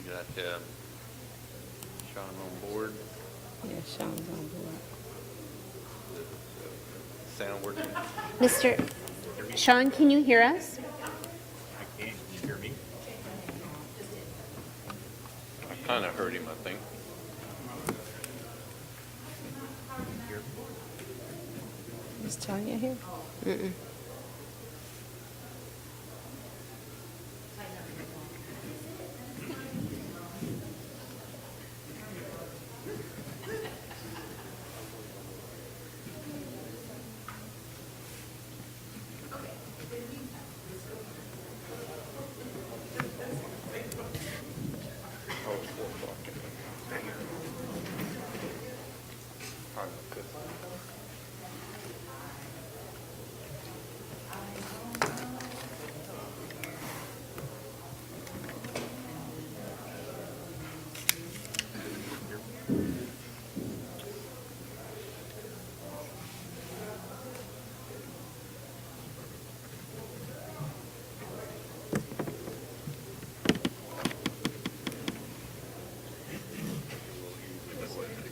We got Sean on board. Yeah, Sean's on board. Sound working? Mr. Sean, can you hear us? I can. Can you hear me? I kind of heard him, I think. Is Tanya here? Mm-mm. Oh, it's 4 o'clock. Probably good.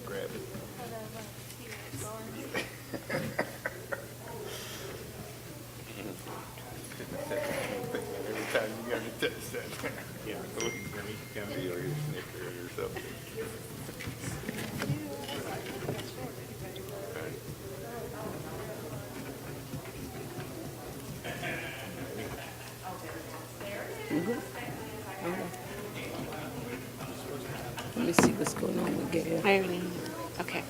Grab it. Every time you got to touch that. Yeah. Can you hear me? Can you Feel your snicker or something. You good? Okay. Let me see what's going on with Gail. I already. Okay.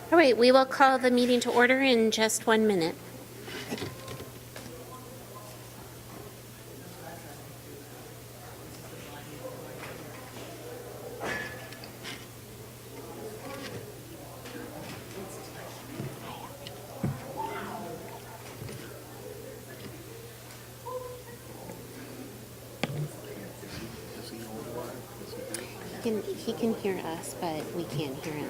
All right, we will call the meeting to order in just 1 minute. He can hear us, but we can't hear him.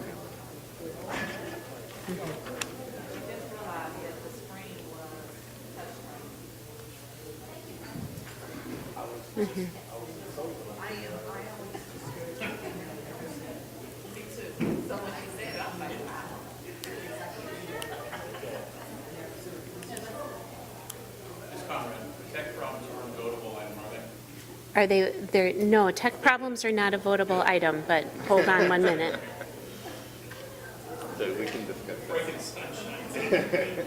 Are they, there, no, tech problems are not a votable item, but hold on 1 minute. So we can discuss that.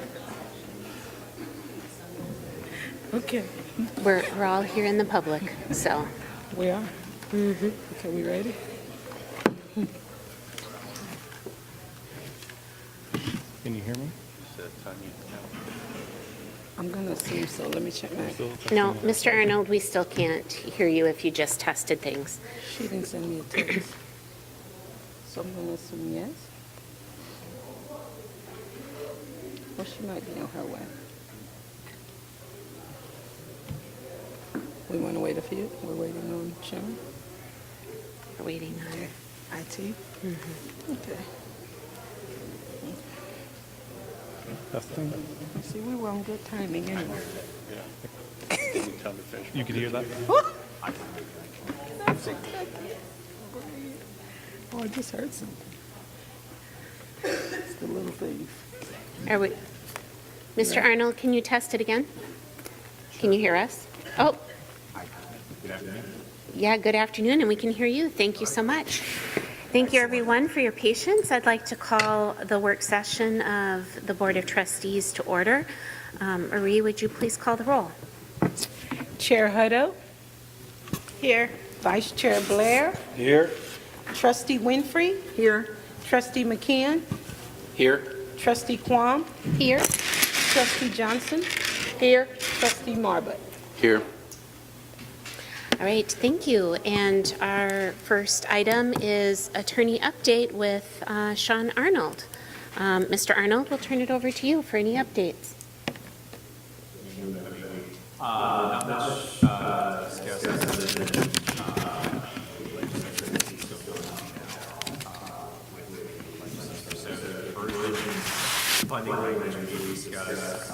Okay, We're all here in the public, so. we are. Okay, we ready? Can you hear me? Said Tanya. I'm gonna assume so. Let me check my. No, Mr. Arnold, we still can't hear you if you just tested things. She didn't send me a text. So I'm gonna assume yes. Well, she might be on her way. We want to wait a few. We're waiting on Sharon. We're waiting on. IT. Okay. Testing. See, we were on good timing anyway. Yeah. Can you tell me finish? You could hear that? Oh, I just heard something. It's the little things. Are we, Mr. Arnold, can you test it again? Can you hear us? Oh, Good afternoon. yeah, good afternoon, and we can hear you. Thank you so much. Thank you, everyone, for your patience. I'd like to call the work session of the Board of Trustees to order. Marie, would you please call the roll? Chair Hutto. Here. Vice Chair Blair. Here. Trustee Winfrey. Here. Trustee McCann. Here. Trustee Quam. Here. Trustee Johnson. Here. Trustee Marbut. Here. All right, thank you. And our first item is attorney update with Sean Arnold. Mr. Arnold, we'll turn it over to you for any updates. Not much discussed other than legislative activities still going on now with legislature. So the original funding language we discussed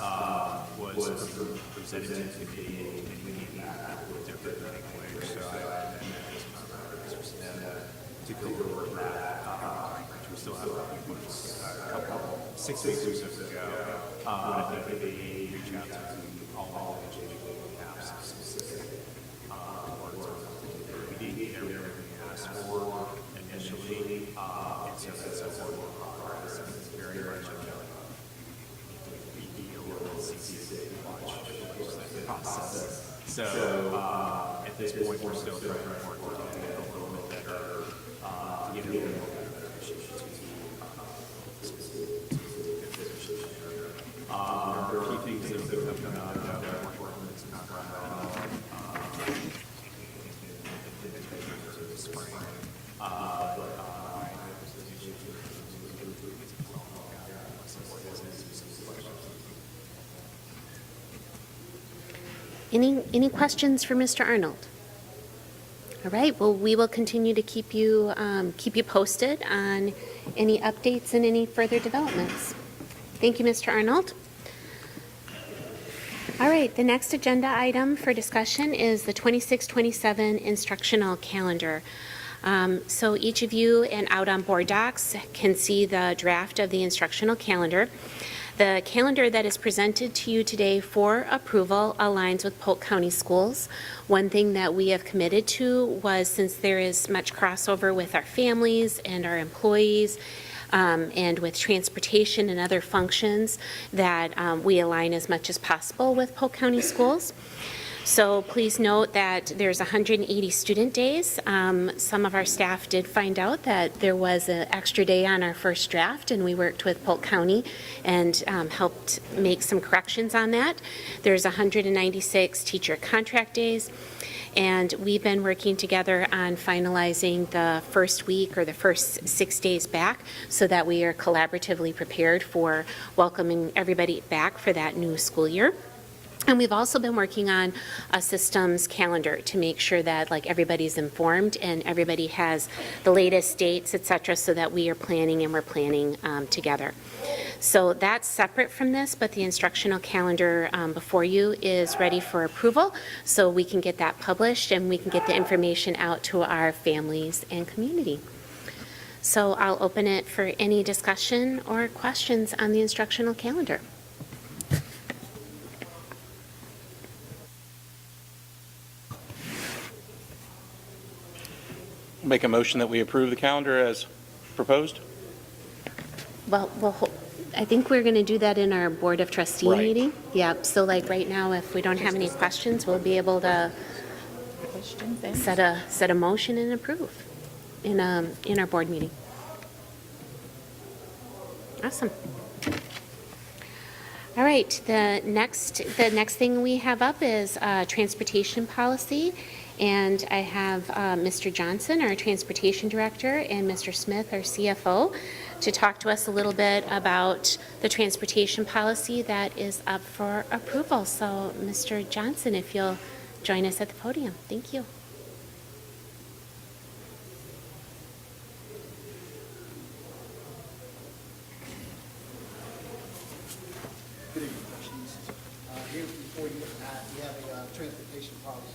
was presented to the committee and we need that with different language. So I met with Mr. Smith to go over that. We still have a couple, 6 weeks or so to go. I think they reach out to all the apps specific words we need everything we asked for initially, and so that's a work in progress. And it's very much a BDO or CCC watch process. So at this point, we're still trying to work to get a little bit better, to get a little more there are key things that have been coming out of that work that's not right in the spring. Any questions for Mr. Arnold? All right, well, we will continue to keep you posted on any updates and any further developments. Thank you, Mr. Arnold. All right, the next agenda item for discussion is the 26-27 instructional calendar. So each of you and out on board docs can see the draft of the instructional calendar. The calendar that is presented to you today for approval aligns with Polk County Schools. One thing that we have committed to was, since there is much crossover with our families and our employees, and with transportation and other functions, that we align as much as possible with Polk County Schools. So please note that there's 180 student days. Some of our staff did find out that there was an extra day on our first draft, and we worked with Polk County and helped make some corrections on that. There's 196 teacher contract days. And we've been working together on finalizing the first week or the first 6 days back so that we are collaboratively prepared for welcoming everybody back for that new school year. And we've also been working on a systems calendar to make sure that everybody's informed and everybody has the latest dates, et cetera, so that we are planning and we're planning together. So that's separate from this, but the instructional calendar before you is ready for approval, so we can get that published and we can get the information out to our families and community. So I'll open it for any discussion or questions on the instructional calendar. Make a motion that we approve the calendar as proposed? Well, I think we're going to do that in our Board of Trustee Right. meeting. Yeah, so right now, if we don't have any questions, we'll be able to set a motion and approve in our board meeting. Awesome. All right, the next thing we have up is transportation policy. And I have Mr. Johnson, our Transportation Director, and Mr. Smith, our CFO, to talk to us a little bit about the transportation policy that is up for approval. So, Mr. Johnson, if you'll join us at the podium. Thank you. Good evening, trustees. Here before you, we have a transportation policy.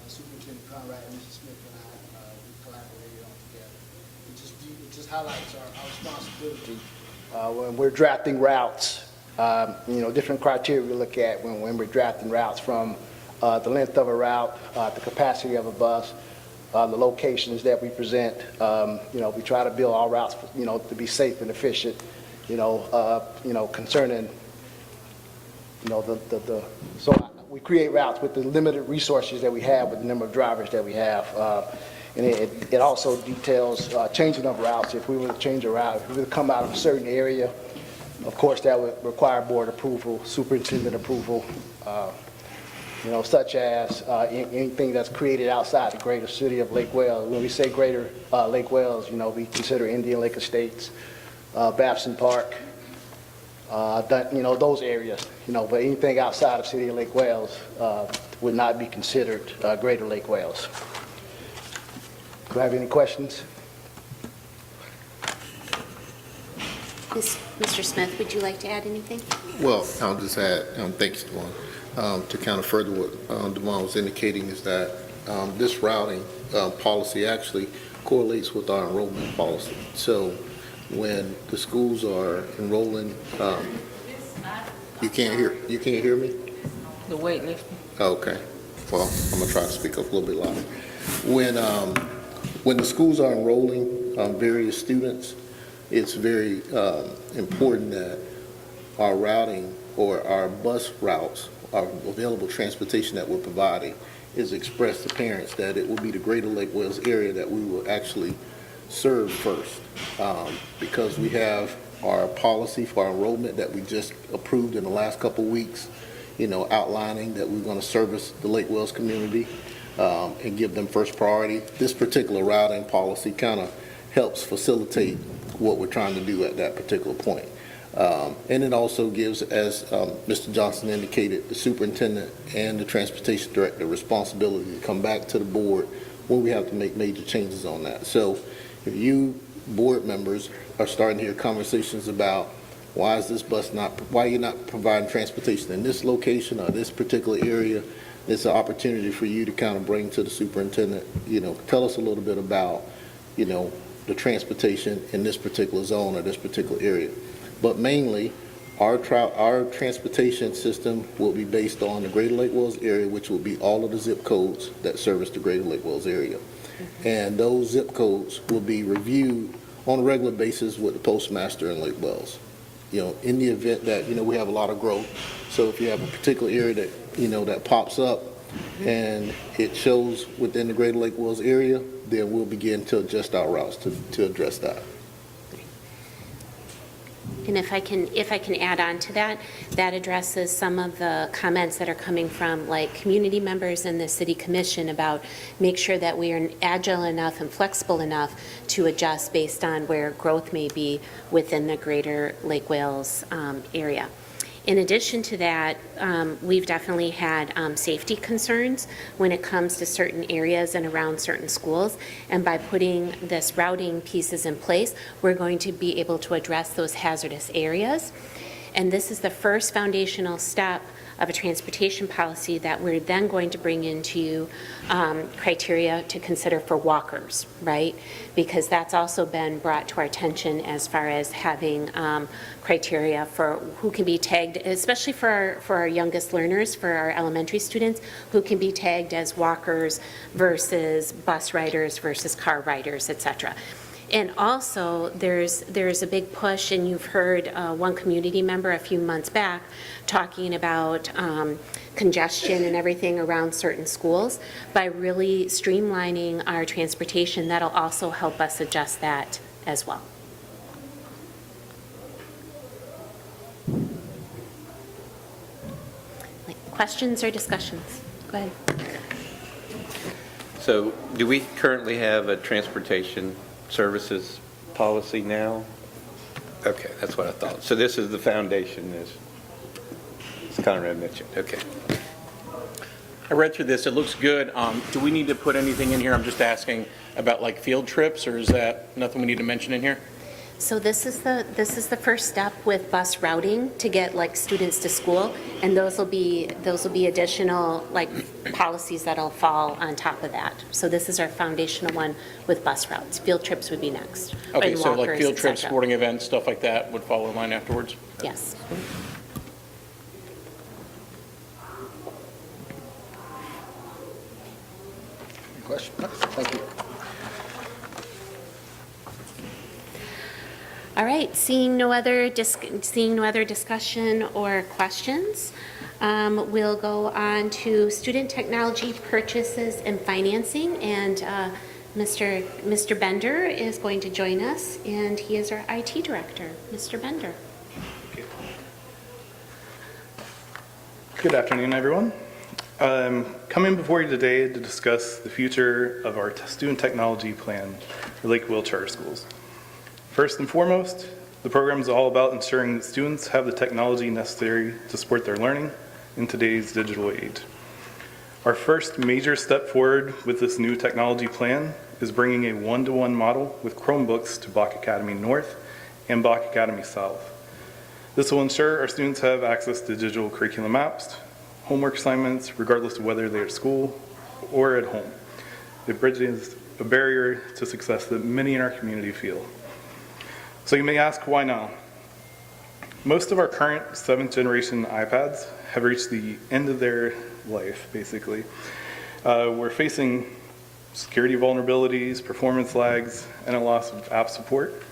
Superintendent Conrad and Mr. Smith and I, we collaborated on together. It just highlights our responsibility when we're drafting routes. Different criteria we look at when we're drafting routes, from the length of a route, the capacity of a bus, the locations that we present. We try to build our routes, to be safe and efficient. Concerning, so we create routes with the limited resources that we have, with the number of drivers that we have. And it also details changing of routes. If we were to change a route, if we were to come out of a certain area, of course, that would require board approval, superintendent approval, such as anything that's created outside the greater city of Lake Wales. When we say greater Lake Wales, we consider Indian Lake Estates, Babson Park, those areas, but anything outside of City of Lake Wales would not be considered Greater Lake Wales. Do I have any questions? Mr. Smith, would you like to add anything? Well, I'll just add, thanks, Devon. To kind of further what Devon was indicating is that this routing policy actually correlates with our enrollment policy. So when the schools are enrolling, you can't hear me? The wait list. Okay. Well, I'm gonna try to speak up a little bit louder. When the schools are enrolling various students, it's very important that our routing or our bus routes, our available transportation that we're providing, is expressed to parents that it will be the Greater Lake Wales area that we will actually serve first. Because we have our policy for our enrollment that we just approved in the last couple of weeks, outlining that we're going to service the Lake Wales community and give them first priority. This particular routing policy kind of helps facilitate what we're trying to do at that particular point. And it also gives, as Mr. Johnson indicated, the superintendent and the transportation director responsibility to come back to the board when we have to make major changes on that. So if you board members are starting to hear conversations about why you're not providing transportation in this location or this particular area, it's an opportunity for you to kind of bring to the superintendent, tell us a little bit about, the transportation in this particular zone or this particular area. But mainly, our transportation system will be based on the Greater Lake Wales area, which will be all of the zip codes that service the Greater Lake Wales area. And those zip codes will be reviewed on a regular basis with the postmaster in Lake Wales. In the event that, we have a lot of growth. So if you have a particular area that, that pops up and it shows within the Greater Lake Wales area, then we'll begin to adjust our routes to address that. And if I can add on to that, that addresses some of the comments that are coming from community members and the city commission about make sure that we are agile enough and flexible enough to adjust based on where growth may be within the Greater Lake Wales area. In addition to that, we've definitely had safety concerns when it comes to certain areas and around certain schools. And by putting this routing pieces in place, we're going to be able to address those hazardous areas. And this is the first foundational step of a transportation policy that we're then going to bring into criteria to consider for walkers, right? Because that's also been brought to our attention as far as having criteria for who can be tagged, especially for our youngest learners, for our elementary students, who can be tagged as walkers versus bus riders versus car riders, et cetera. And also, there's a big push, and you've heard one community member a few months back talking about congestion and everything around certain schools. By really streamlining our transportation, that'll also help us adjust that as well. Questions or discussions? Go ahead. So do we currently have a transportation services policy now? Okay, that's what I thought. So this is the foundation, as Conrad mentioned. Okay. I read through this. It looks good. Do we need to put anything in here? I'm just asking about field trips, or is that nothing we need to mention in here? So this is the first step with bus routing to get students to school, and those will be additional policies that'll fall on top of that. So this is our foundational one with bus routes. Field trips would be next. Okay, and so walkers, field et trips, cetera. sporting events, stuff like that would follow in line afterwards? Yes. Any questions? Thank you. All right, seeing no other discussion or questions, we'll go on to student technology purchases and financing, and Mr. Bender is going to join us, and he is our IT director. Mr. Bender. Good afternoon, everyone. Coming before you today to discuss the future of our student technology plan for Lake Wales Charter Schools. First and foremost, The program is all about ensuring that students have the technology necessary to support their learning in today's digital age. Our first major step forward with this new technology plan is bringing a one-to-one model with Chromebooks to Bach Academy North and Bach Academy South. This will ensure our students have access to digital curriculum apps, homework assignments, regardless of whether they're at school or at home. It bridges a barrier to success that many in our community feel. So you may ask, why now? Most of our current 7th generation iPads have reached the end of their life, basically. We're facing security vulnerabilities, performance lags, and a loss of app support.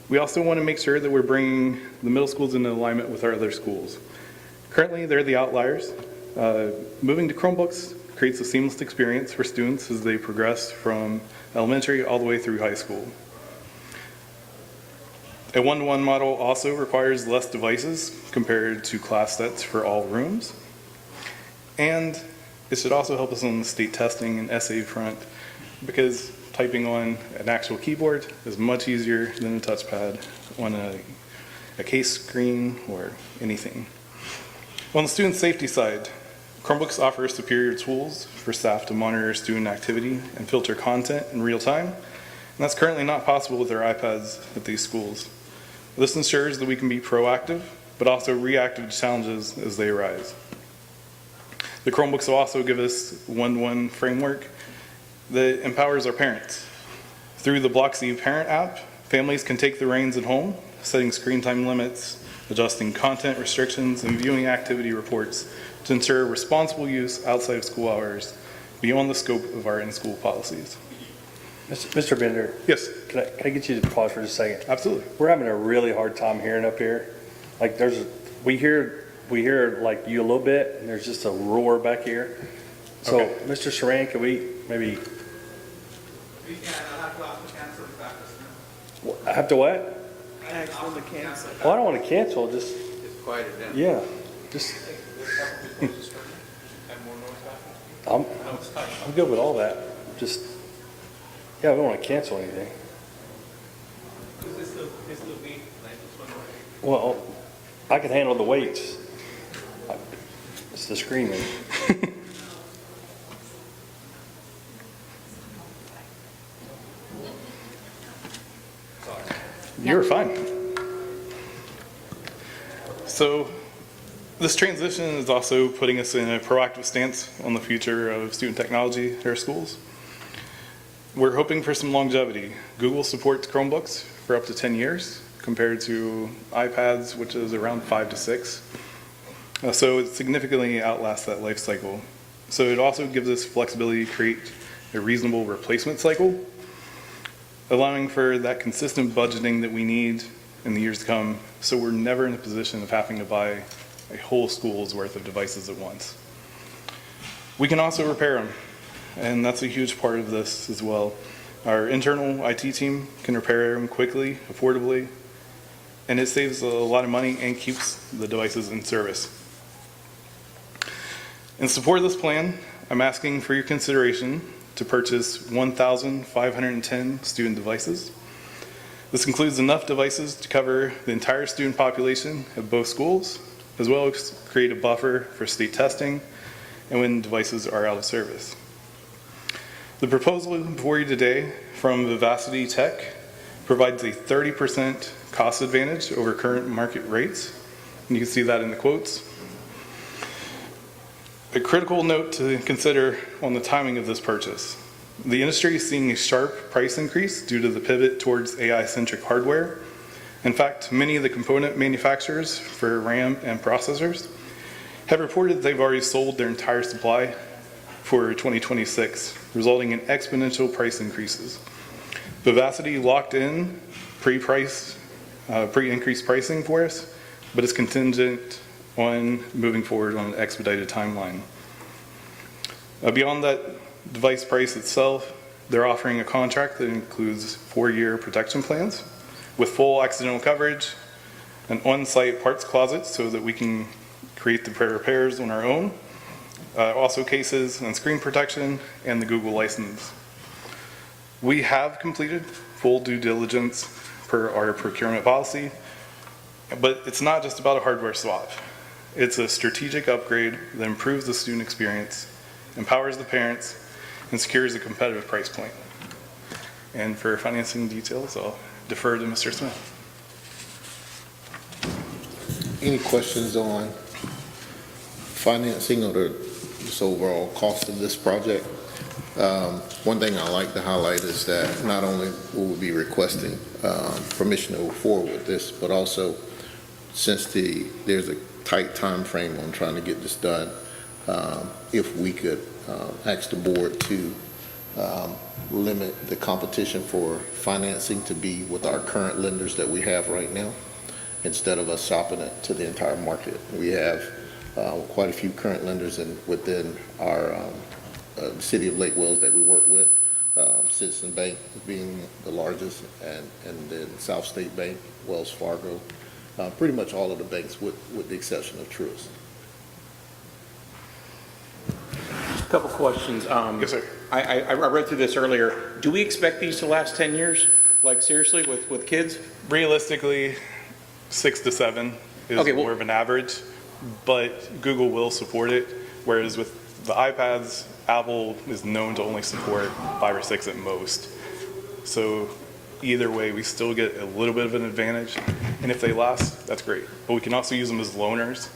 We also want to make sure that we're bringing the middle schools into alignment with our other schools. Currently, they're the outliers. Moving to Chromebooks creates a seamless experience for students as they progress from elementary all the way through high school. A one-to-one model also requires less devices compared to class sets for all rooms. And it should also help us on the state testing and essay front, because typing on an actual keyboard is much easier than a touchpad on a case screen or anything. On the student safety side, Chromebooks offer superior tools for staff to monitor student activity and filter content in real time, and that's currently not possible with our iPads at these schools. This ensures that we can be proactive, but also reactive to challenges as they arise. The Chromebooks will also give us one-to-one framework that empowers our parents. Through the Blocksy Parent app, families can take the reins at home, setting screen time limits, adjusting content restrictions, and viewing activity reports to ensure responsible use outside of school hours beyond the scope of our in-school policies. Mr. Bender, Yes, can I get you to pause for just a second? absolutely. We're having a really hard time hearing up here. Like we hear like you a little bit, and there's just a roar back here. So, Okay. Mr. Saran, can we maybe? We can, I'll have to ask the council to back us now. I have to what? Ask them to cancel. Well, I don't want to cancel. Just Quiet it down. yeah, just. I'm good with all that. Just yeah, we don't want to cancel anything. Well, I can handle the weights. It's the screaming. You're fine. So this transition is also putting us in a proactive stance on the future of student technology at our schools. We're hoping for some longevity. Google supports Chromebooks for up to 10 years compared to iPads, which is around 5 to 6. So it significantly outlasts that life cycle. So it also gives us flexibility to create a reasonable replacement cycle, allowing for that consistent budgeting that we need in the years to come, so we're never in a position of having to buy a whole school's worth of devices at once. We can also repair them, and that's a huge part of this as well. Our internal IT team can repair them quickly, affordably, and it saves a lot of money and keeps the devices in service. In support of this plan, I'm asking for your consideration to purchase 1,510 student devices. This includes enough devices to cover the entire student population at both schools, as well as create a buffer for state testing and when devices are out of service. The proposal before you today from Vivacity Tech provides a 30% cost advantage over current market rates, and you can see that in the quotes. A critical note to consider on the timing of this purchase. The industry is seeing a sharp price increase due to the pivot towards AI-centric hardware. In fact, many of the component manufacturers for RAM and processors have reported that they've already sold their entire supply for 2026, resulting in exponential price increases. Vivacity locked in pre-increased pricing for us, but it's contingent on moving forward on an expedited timeline. Beyond that device price itself, they're offering a contract that includes 4-year protection plans with full accidental coverage, an on-site parts closet so that we can create the repairs on our own, also cases and screen protection, and the Google license. We have completed full due diligence per our procurement policy. But it's not just about a hardware swap. It's a strategic upgrade that improves the student experience, empowers the parents, and secures a competitive price point. And for financing details, I'll defer to Mr. Smith. Any questions on financing or this overall cost of this project? One thing I like to highlight is that not only will we be requesting permission to move forward with this, but also since there's a tight time frame on trying to get this done, if we could ask the board to limit the competition for financing to be with our current lenders that we have right now, instead of us shopping it to the entire market. We have quite a few current lenders within our city of Lake Wells that we work with, Citizen Bank being the largest, and then South State Bank, Wells Fargo, pretty much all of the banks with the exception of Trustee. A couple questions. Yes, sir. I read through this earlier. Do we expect these to last 10 years? Like seriously, with kids? Realistically, 6 to 7 is Okay, well- more of an average, but Google will support it, whereas with the iPads, Apple is known to only support 5 or 6 at most. So either way, we still get a little bit of an advantage, and if they last, that's great. But we can also use them as loaners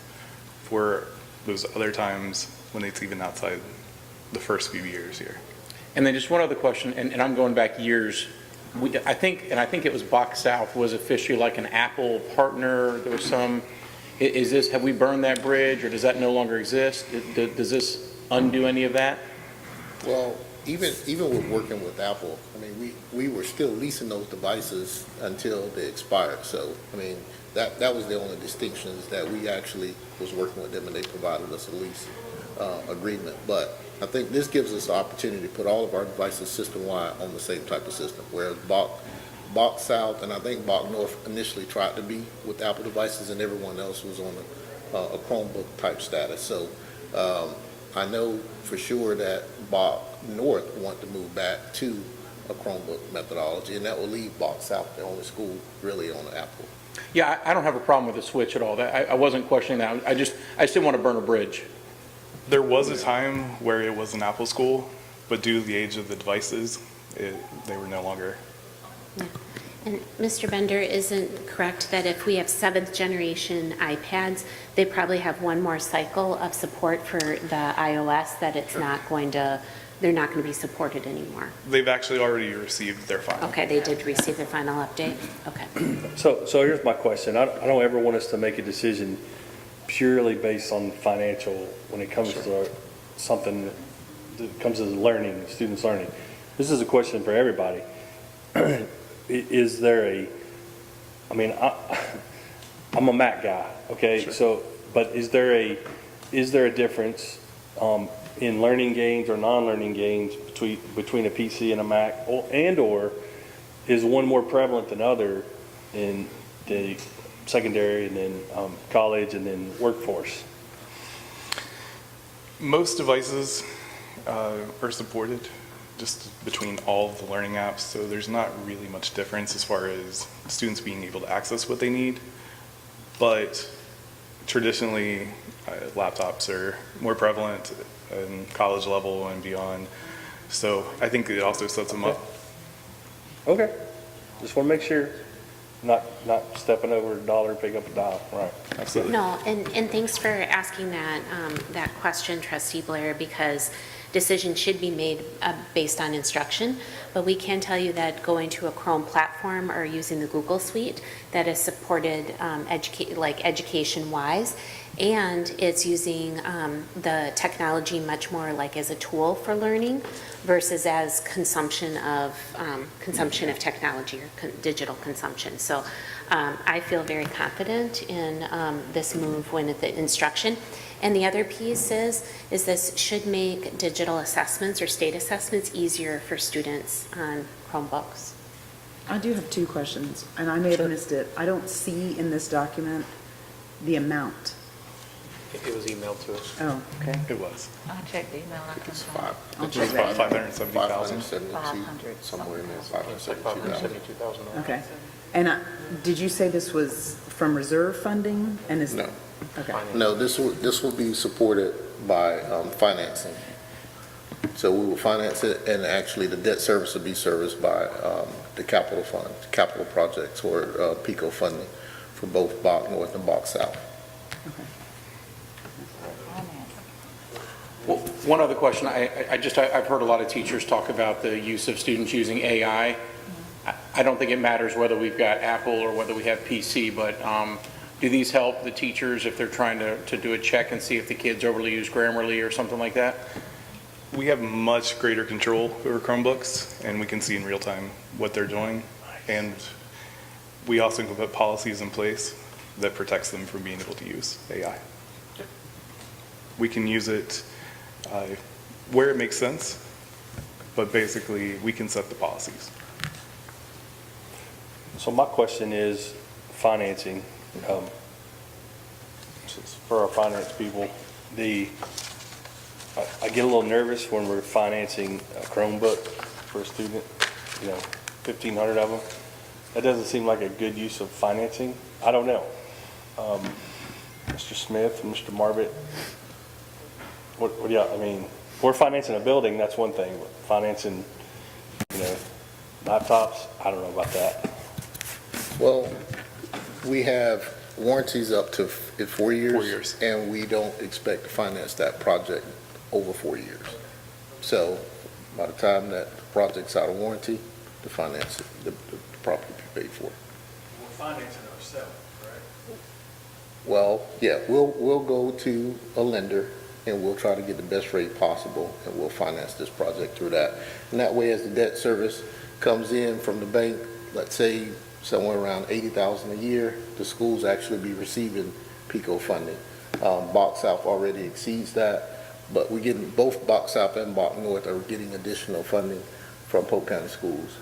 for those other times when it's even outside the first few years here. And then just one other question, and I'm going back years. I think it was Box South was officially like an Apple partner. There was some, have we burned that bridge, or does that no longer exist? Does this undo any of that? Well, even with working with Apple, I mean, we were still leasing those devices until they expired. So, I mean, that was the only distinction, is that we actually was working with them and they provided us a lease agreement. But I think this gives us the opportunity to put all of our devices system-wide on the same type of system, whereas Box South and I think Box North initially tried to be with Apple devices, and everyone else was on a Chromebook type status. So I know for sure that Box North want to move back to a Chromebook methodology, and that will leave Box South the only school really on Apple. Yeah, I don't have a problem with the switch at all. I wasn't questioning that. I just didn't want to burn a bridge. There was a time where it was an Apple school, but due to the age of the devices, they were no longer. And Mr. Bender, isn't correct that if we have 7th generation iPads, they probably have one more cycle of support for the iOS, that it's not going to, they're not going to be supported anymore? They've actually already received their final. Okay, they did receive their final update? Okay. So here's my question. I don't ever want us to make a decision purely based on financial when it comes to something that comes to learning, students learning. This is a question for everybody. Is there I'm a Mac guy, okay? Sure. So, but is there a difference in learning gains or non-learning gains between a PC and a Mac, or is one more prevalent than other in the secondary and then college and then workforce? Most devices are supported just between all of the learning apps, so there's not really much difference as far as students being able to access what they need. But traditionally, laptops are more prevalent in college level and beyond. So I think it also sets them up. Okay, just want to make sure, not stepping over a dollar, pick up a dime, right? Absolutely. No, and thanks for asking that, that question, Trustee Blair, because decisions should be made based on instruction, but we can tell you that going to a Chrome platform or using the Google Suite that is supported education-wise, and it's using the technology much more like as a tool for learning versus as consumption of technology or digital consumption. So I feel very confident in this move when the instruction. And the other piece is this should make digital assessments or state assessments easier for students on Chromebooks. I do have 2 questions, and I may have missed it. I don't see in this document the amount. It was emailed to us. Oh, okay. It was. I'll check the email. It's five. I'll It's check that. 570,000. 572, somewhere in there, 572,000. Okay. And did you say this was from reserve funding and is? No. Okay. No, this will be supported by financing. So we will finance it, and actually the debt service will be serviced by the capital fund, capital projects, or PICO funding for both Bach North and Bach South. Well, one other question. I've heard a lot of teachers talk about the use of students using AI. I don't think it matters whether we've got Apple or whether we have PC, but do these help the teachers if they're trying to do a check and see if the kids overly use Grammarly or something like that? We have much greater control over Chromebooks, and we can see in real time what they're doing. And we also can put policies in place that protects them from being able to use AI. We can use it where it makes sense, but basically we can set the policies. So my question is financing. For our finance people, I get a little nervous when we're financing a Chromebook for a student, 1,500 of them. That doesn't seem like a good use of financing. I don't know. Mr. Smith and Mr. Marbett, what do y'all, I mean, if we're financing a building, that's one thing, but financing, laptops, I don't know about that. Well, we have warranties up to 4 years. 4 years. And we don't expect to finance that project over 4 years. So by the time that the project's out of warranty, the finance, the property be paid for. We're financing ourselves, correct? Well, yeah, we'll go to a lender and we'll try to get the best rate possible, and we'll finance this project through that. And that way, as the debt service comes in from the bank, let's say somewhere around $80,000 a year, the schools actually be receiving PICO funding. Bach South already exceeds that, but we're getting, both Bach South and Bach North are getting additional funding from Polk County Schools.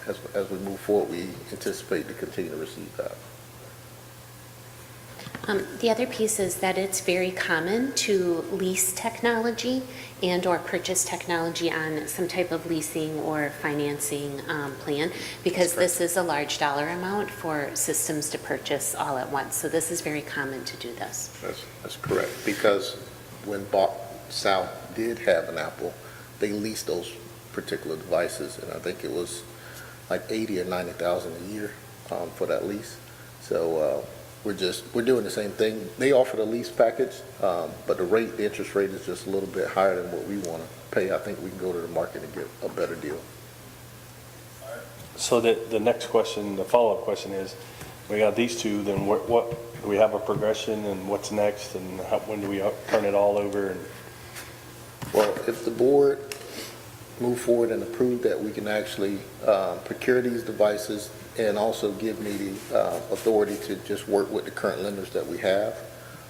As we move forward, we anticipate to continue to receive that. The other piece is that it's very common to lease technology and/or purchase technology on some type of leasing or financing plan, because this is a large dollar amount for systems to purchase all at once. So this is very common to do this. That's correct, because when Bach South did have an Apple, they leased those particular devices, and I think it was like 80 or 90,000 a year for that lease. So we're doing the same thing. They offer the lease package, but the interest rate is just a little bit higher than what we want to pay. I think we can go to the market and get a better deal. So the next question, the follow-up question is, we got these two, then what do we have a progression, and what's next, and when do we turn it all over? And Well, if the board move forward and approve that, we can actually procure these devices and also give me the authority to just work with the current lenders that we have,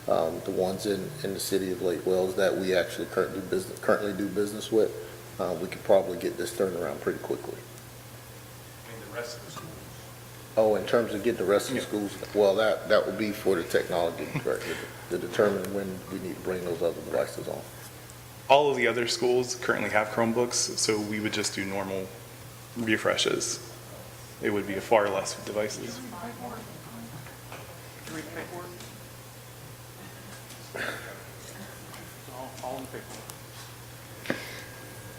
the ones in the city of Lake Wells that we actually currently do business with. We could probably get this turned around pretty quickly. I mean, the rest of the schools. Oh, in terms of getting the rest of the schools, well, that would be for the technology director to determine when we need to bring those other devices on. All of the other schools currently have Chromebooks, so we would just do normal refreshes. It would be a far less devices.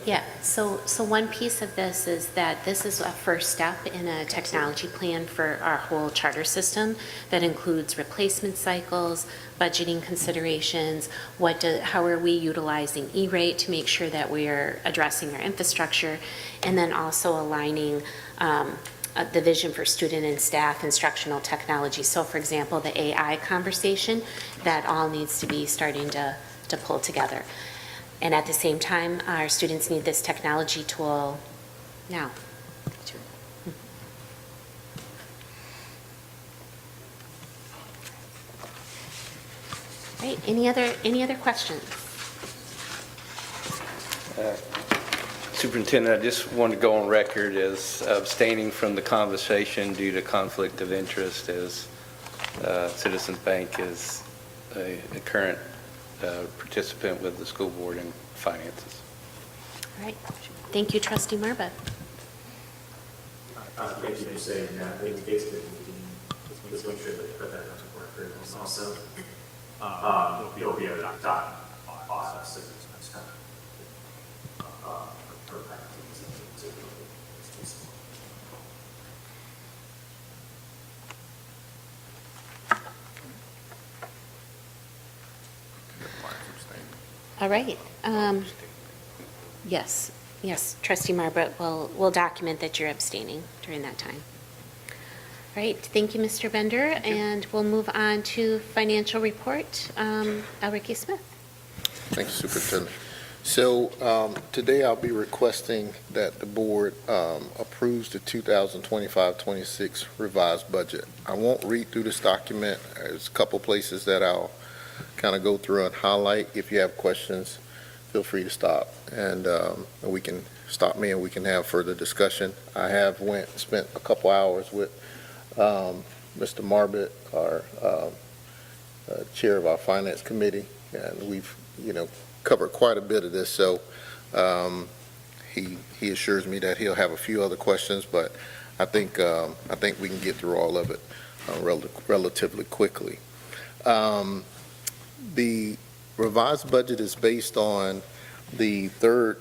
Yeah, so one piece of this is that this is a first step in a technology plan for our whole charter system that includes replacement cycles, budgeting considerations, how are we utilizing E-rate to make sure that we're addressing our infrastructure, and then also aligning the vision for student and staff instructional technology. So for example, the AI conversation, that all needs to be starting to pull together. And at the same time, our students need this technology tool now. Right, any other questions? Superintendent, I just want to go on record as abstaining from the conversation due to conflict of interest, as Citizens Bank is a current participant with the school board and finances. All right, thank you, Trustee Marba. Thank you for saying that. I think basically, let's make sure that we put that into record. And also, there'll be a dot process. It's kind of for activities. All right. Yes, Trustee Marbut will document that you're abstaining during that time. All right, thank you, Mr. Bender, and we'll move on to financial report. Elricky Smith. Thank you, Superintendent. So today I'll be requesting that the board approves the 2025-26 revised budget. I won't read through this document. There's a couple places that I'll kind of go through and highlight. If you have questions, feel free to stop, and we can stop me and we can have further discussion. I have spent a couple hours with Mr. Marbut, our chair of our finance committee, and we've covered quite a bit of this. So he assures me that he'll have a few other questions, but I think we can get through all of it relatively quickly. The revised budget is based on the third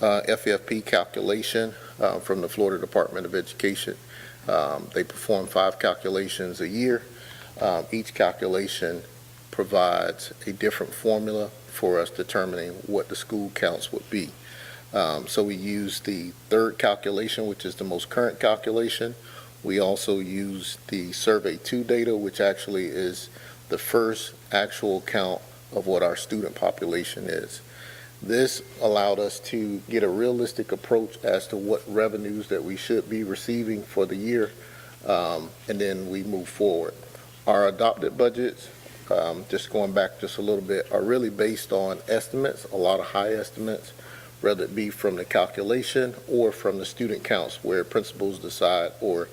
FFP calculation from the Florida Department of Education. They perform 5 calculations a year. Each calculation provides a different formula for us determining what the school counts would be. So we use the third calculation, which is the most current calculation. We also use the Survey 2 data, which actually is the first actual count of what our student population is. This allowed us to get a realistic approach as to what revenues that we should be receiving for the year, and then we move forward. Our adopted budgets, just going back just a little bit, are really based on estimates, a lot of high estimates, whether it be from the calculation or from the student counts, where principals decide or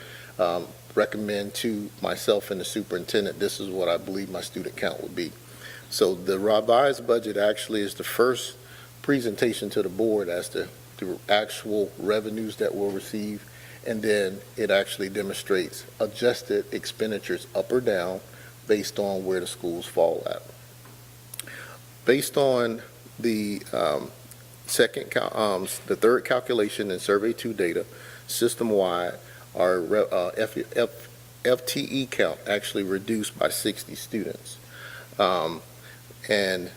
recommend to myself and the superintendent, this is what I believe my student count would be. So the revised budget actually is the first presentation to the board as to the actual revenues that we'll receive, and then it actually demonstrates adjusted expenditures up or down based on where the schools fall at. Based on the the third calculation and Survey 2 data, system-wide, our FTE count actually reduced by 60 students. And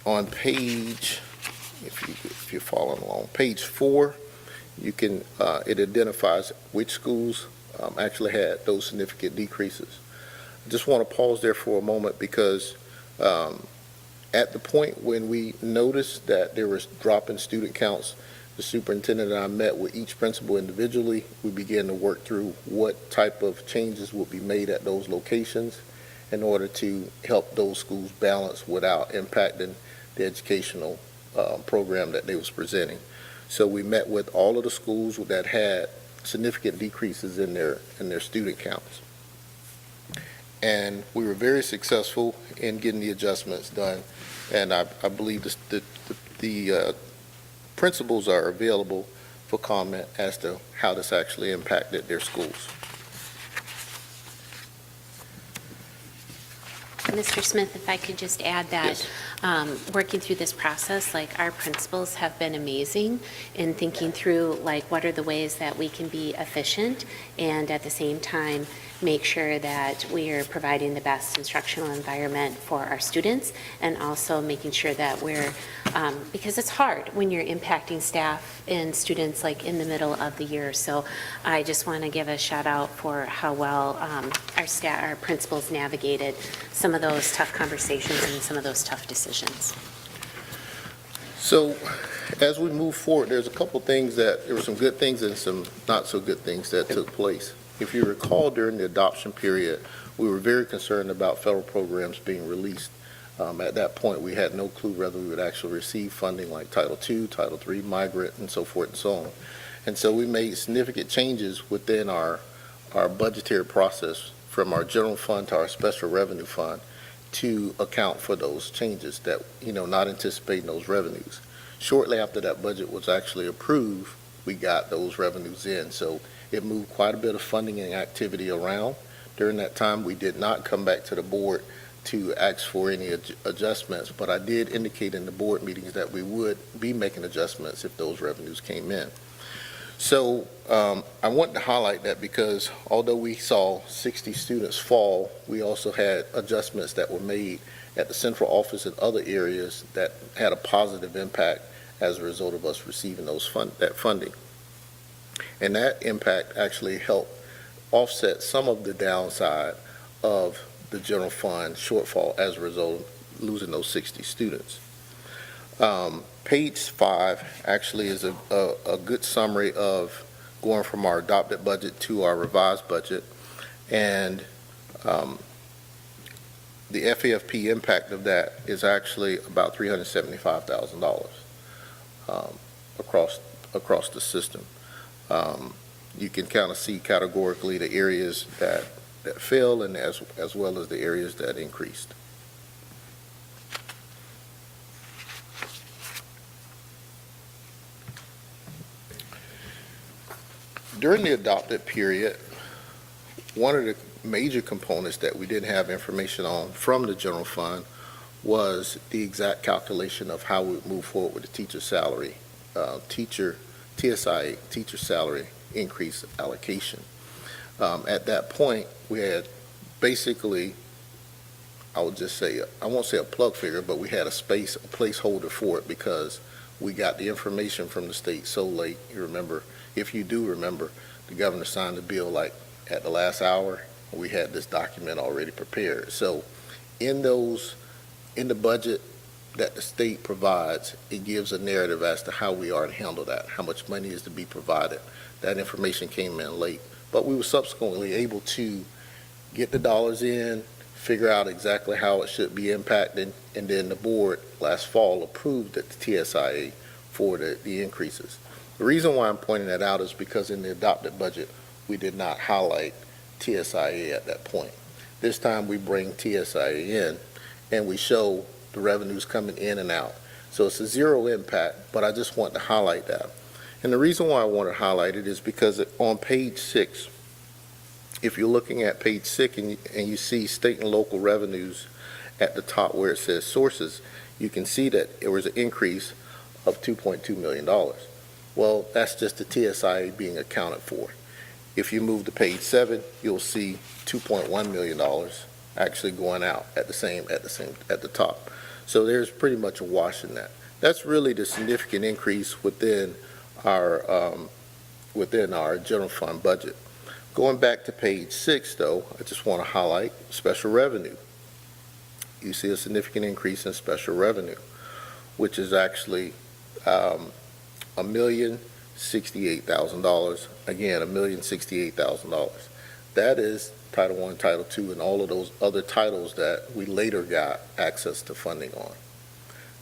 on page, if you're following along, page 4, you can, it identifies which schools actually had those significant decreases. I just want to pause there for a moment because at the point when we noticed that there was drop in student counts, the superintendent and I met with each principal individually. We began to work through what type of changes would be made at those locations in order to help those schools balance without impacting the educational program that they was presenting. So we met with all of the schools that had significant decreases in their student counts. And we were very successful in getting the adjustments done. And I believe the principals are available for comment as to how this actually impacted their schools. Mr. Smith, if I could just add that, Yes. Working through this process, like our principals have been amazing in thinking through like what are the ways that we can be efficient and at the same time make sure that we are providing the best instructional environment for our students, and also making sure that we're, because it's hard when you're impacting staff and students like in the middle of the year. So I just want to give a shout out for how well our principals navigated some of those tough conversations and some of those tough decisions. So as we move forward, there's a couple things there were some good things and some not so good things that took place. If you recall, during the adoption period, we were very concerned about federal programs being released. At that point, we had no clue whether we would actually receive funding like Title II, Title III, Migrant, and so forth and so on. And so we made significant changes within our budgetary process from our general fund to our special revenue fund to account for those changes that, not anticipating those revenues. Shortly after that budget was actually approved, we got those revenues in. So It moved quite a bit of funding and activity around. During that time, we did not come back to the board to ask for any adjustments, but I did indicate in the board meetings that we would be making adjustments if those revenues came in. So I want to highlight that because although we saw 60 students fall, we also had adjustments that were made at the central office and other areas that had a positive impact as a result of us receiving that funding. And that impact actually helped offset some of the downside of the general fund shortfall as a result of losing those 60 students. Page 5 actually is a good summary of going from our adopted budget to our revised budget, and the FAFP impact of that is actually about $375,000 across the system. You can kind of see categorically the areas that fell and as well as the areas that increased. During the adopted period, one of the major components that we didn't have information on from the general fund was the exact calculation of how we would move forward with the teacher salary, TSI teacher salary increase allocation. At that point, we had basically, I would just say, I won't say a plug figure, but we had a placeholder for it because we got the information from the state so late. You remember, if you do remember, the governor signed the bill like at the last hour. We had this document already prepared. So in the budget that the state provides, it gives a narrative as to how we are to handle that, how much money is to be provided. That information came in late, but we were subsequently able to get the dollars in, figure out exactly how it should be impacted, and then the board last fall approved the TSIA for the increases. The reason why I'm pointing that out is because in the adopted budget, we did not highlight TSIA at that point. This time we bring TSIA in and we show the revenues coming in and out. So it's a zero impact, but I just want to highlight that. And the reason why I want to highlight it is because on page 6, if you're looking at page 6 and you see state and local revenues at the top where it says sources, you can see that there was an increase of $2.2 million. Well, that's just the TSIA being accounted for. If you move to page 7, you'll see $2.1 million actually going out at the top. So there's pretty much a wash in that. That's really the significant increase within our general fund budget. Going back to page 6, though, I just want to highlight special revenue. You see a significant increase in special revenue, which is actually $1,068,000. Again, $1,068,000. That is Title I, Title II, and all of those other titles that we later got access to funding on.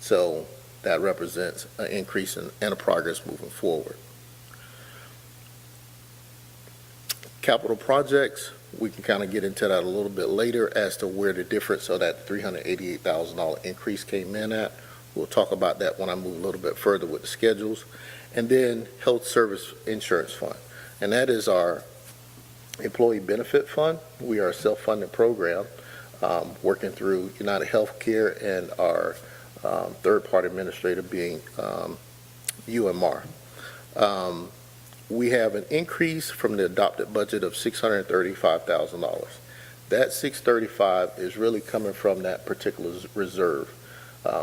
So that represents an increase and a progress moving forward. Capital projects, we can kind of get into that a little bit later as to where the difference of that $388,000 increase came in at. We'll talk about that when I move a little bit further with the schedules. And then Health Service Insurance Fund, and that is our employee benefit fund. We are a self-funded program working through United Healthcare and our third-party administrator being UMR. We have an increase from the adopted budget of $635,000. That $635,000 is really coming from that particular reserve.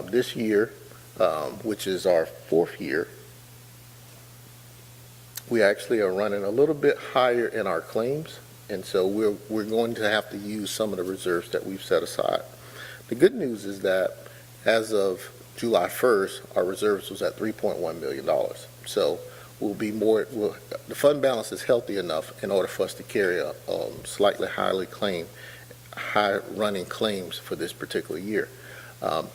This year, which is our 4th year, we actually are running a little bit higher in our claims, and so we're going to have to use some of the reserves that we've set aside. The good news is that as of July 1st, our reserves was at $3.1 million. So the fund balance is healthy enough in order for us to carry a slightly high running claims for this particular year.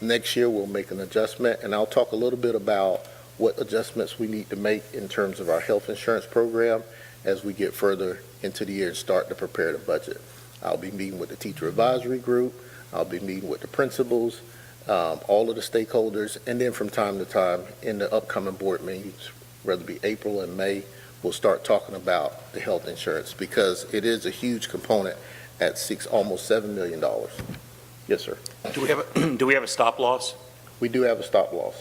Next year, we'll make an adjustment, and I'll talk a little bit about what adjustments we need to make in terms of our health insurance program as we get further into the year and start to prepare the budget. I'll be meeting with the teacher advisory group. I'll be meeting with the principals, all of the stakeholders, and then from time to time in the upcoming board meetings, whether it be April and May, we'll start talking about the health insurance, because it is a huge component at almost $7 million. Yes, sir. Do we have a stop loss? We do have a stop loss.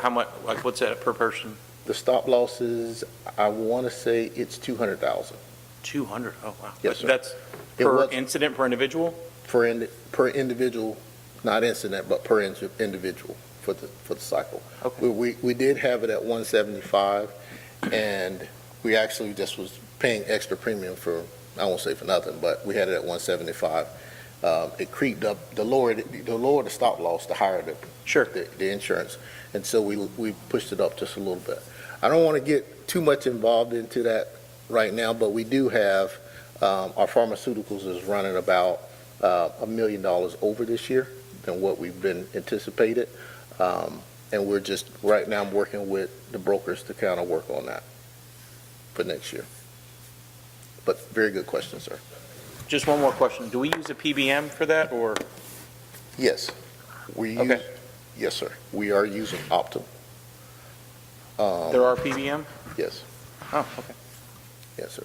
How much, like, what's that per person? The stop loss is, I want to say it's 200,000 200, oh, wow. Yes, sir. That's It per was- incident, per individual? per individual, not incident, but per individual for the cycle. Okay. We did have it at 175, and we actually just was paying extra premium for, I won't say for nothing, but we had it at 175. It creeped up, the lower the stop loss, the higher the insurance. And so we pushed it up just a little bit. I don't want to get too much involved into that right now, but we do have, our pharmaceuticals is running about $1 million over this year than what we've been anticipated. And we're just, right now, I'm working with the brokers to kind of work on that for next year. But very good question, sir. Just one more question. Do we use a PBM for that, or? Yes, we use, Okay. yes, sir. We are using Optum. There are PBM? Yes, Oh, okay. yes, sir.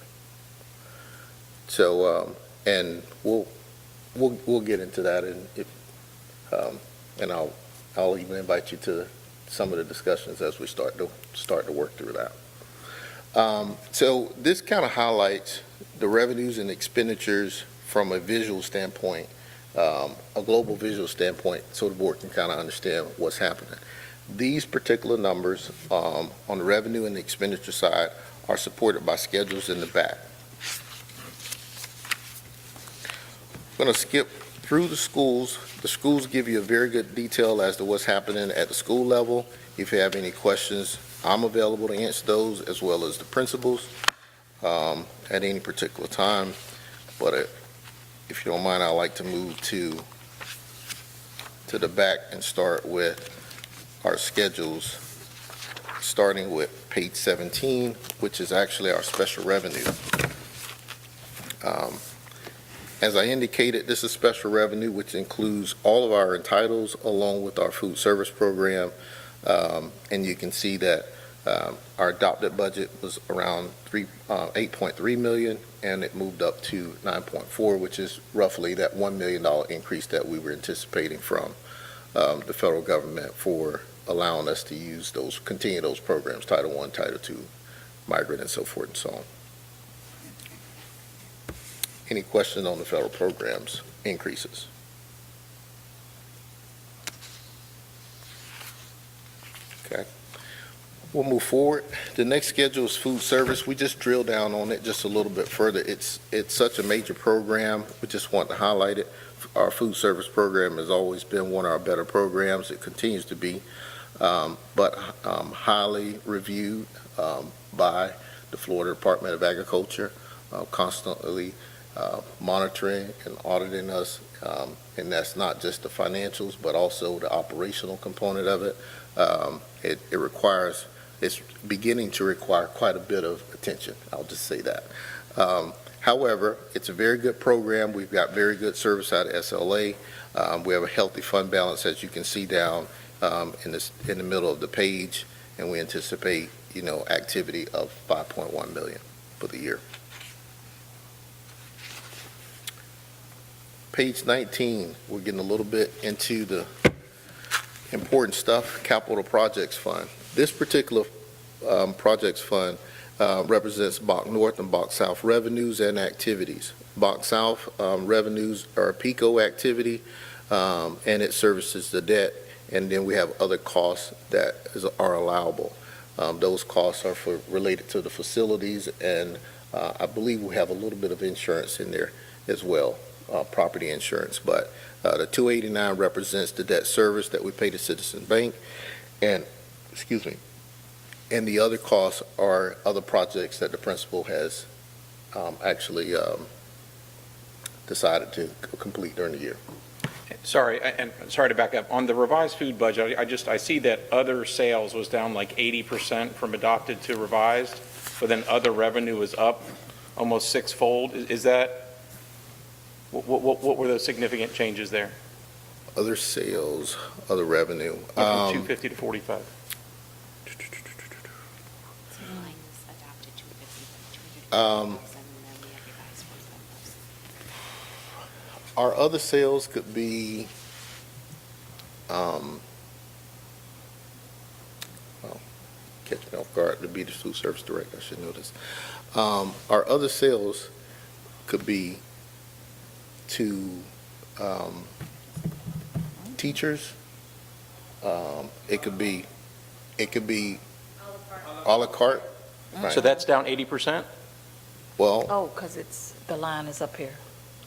So, and we'll get into that, and and I'll even invite you to some of the discussions as we start to work through that. So this kind of highlights the revenues and expenditures from a visual standpoint, a global visual standpoint, so the board can kind of understand what's happening. These particular numbers on the revenue and the expenditure side are supported by schedules in the back. I'm going to skip through the schools. The schools give you a very good detail as to what's happening at the school level. If you have any questions, I'm available to answer those, as well as the principals at any particular time. But if you don't mind, I'd like to move to the back and start with our schedules, starting with page 17, which is actually our special revenue. As I indicated, this is special revenue, which includes all of our entitles along with our food service program. And you can see that our adopted budget was around 8.3 million, and it moved up to 9.4, which is roughly that $1 million increase that we were anticipating from the federal government for allowing us to use continue those programs, Title I, Title II, migrant, and so forth and so on. Any questions on the federal programs increases? Okay. We'll move forward. The next schedule is food service. We just drilled down on it just a little bit further. It's such a major program. We just want to highlight it. Our food service program has always been one of our better programs. It continues to be, but highly reviewed by the Florida Department of Agriculture, constantly monitoring and auditing us, and that's not just the financials, but also the operational component of it. It's beginning to require quite a bit of attention. I'll just say that. However, it's a very good program. We've got very good service out of SLA. We have a healthy fund balance, as you can see down in the middle of the page, and we anticipate, activity of 5.1 million for the year. Page 19, we're getting a little bit into the important stuff, Capital Projects Fund. This particular projects fund represents Bach North and Bach South revenues and activities. Bach South revenues are a PICO activity, and it services the debt, and then we have other costs that are allowable. Those costs are related to the facilities, and I believe we have a little bit of insurance in there as well. Property insurance, but the 289 represents the debt service that we pay to Citizen Bank, and the other costs are other projects that the principal has actually decided to complete during the year. Sorry, and sorry to back up. On the revised food budget, I see that other sales was down like 80% from adopted to revised, but then other revenue was up almost sixfold. Is that, what were the significant changes there? Other sales, other revenue. From 250 to 45. Our other sales could be, well, catch me off guard, to be the food service director, I should know this. Our other sales could be to teachers. It could be à la carte. Right. So that's down 80%? Well, Oh, because the line is up here.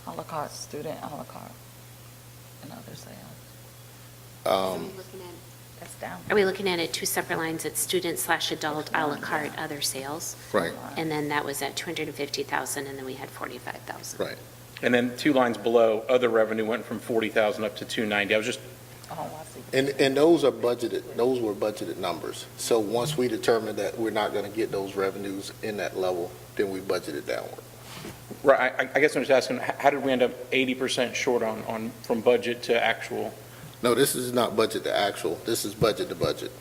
A la carte, student, a la carte, and other sales. That's down. Are we looking at it two separate lines? It's student/adult à la carte, other sales? right, And then that was at 250,000, and then we had 45,000. right. And then 2 lines below, other revenue went from 40,000 up to 290. I was just, Oh, I see. And those are budgeted, those were budgeted numbers. So once we determine that we're not going to get those revenues in that level, then we budget it downward. right, I guess I'm just asking, how did we end up 80% short on, from budget to actual? No, this is not budget to actual, this is budget to budget.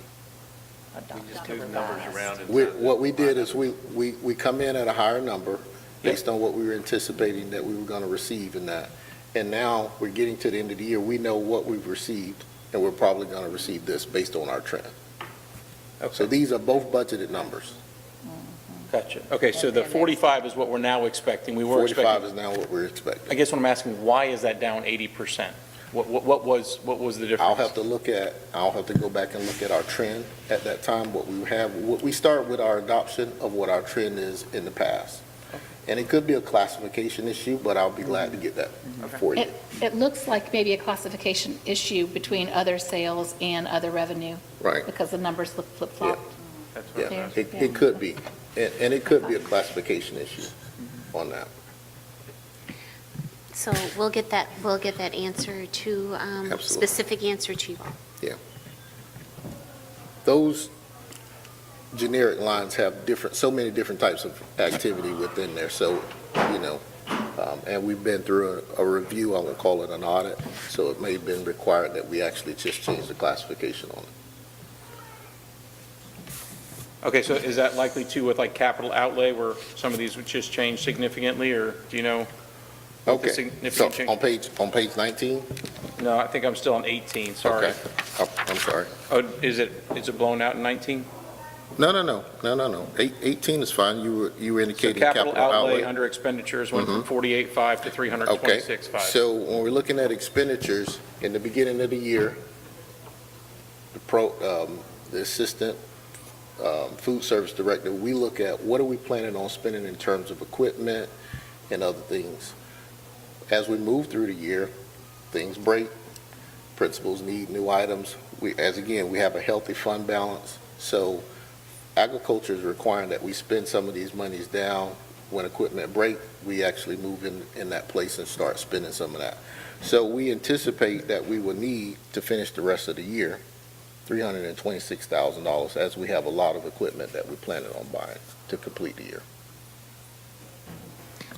Just move numbers around. What we did is we come in at a higher number based on what we were anticipating that we were going to receive in that. And now we're getting to the end of the year, we know what we've received, and we're probably going to receive this based on our trend. So these are both budgeted numbers. Gotcha. Okay, so the 45 is what we're now expecting. We were 45 expecting. is now what we're expecting. I guess what I'm asking, why is that down 80%? What was the difference? I'll have to go back and look at our trend at that time, what we start with our adoption of what our trend is in the past. And it could be a classification issue, but I'll be glad to get that for you. It looks like maybe a classification issue between other sales and other revenue, Right, because the numbers look flip-flop. yeah, it could be. And it could be a classification issue on that. So we'll get that answer to, Absolutely. specific answer to you all. Those generic lines have so many different types of activity within there, so, and we've been through a review, I won't call it an audit, so it may have been required that we actually just change the classification on it. Okay, so is that likely too with like capital outlay where some of these would just change significantly, or do you know? what the Okay, so significant change- on page 19? No, I think I'm still on 18, sorry. Okay. Oh, I'm sorry. Oh, is it blown out in 19? No. 18 is fine, you were So indicating capital outlay under expenditures went from 48.5 to Okay, 326.5. so when we're looking at expenditures, in the beginning of the year, the assistant food service director, we look at what are we planning on spending in terms of equipment and other things. As we move through the year, things break, principals need new items. We have a healthy fund balance, so agriculture is requiring that we spend some of these monies down. When equipment break, we actually move in that place and start spending some of that. So we anticipate that we will need to finish the rest of the year $326,000, as we have a lot of equipment that we're planning on buying to complete the year.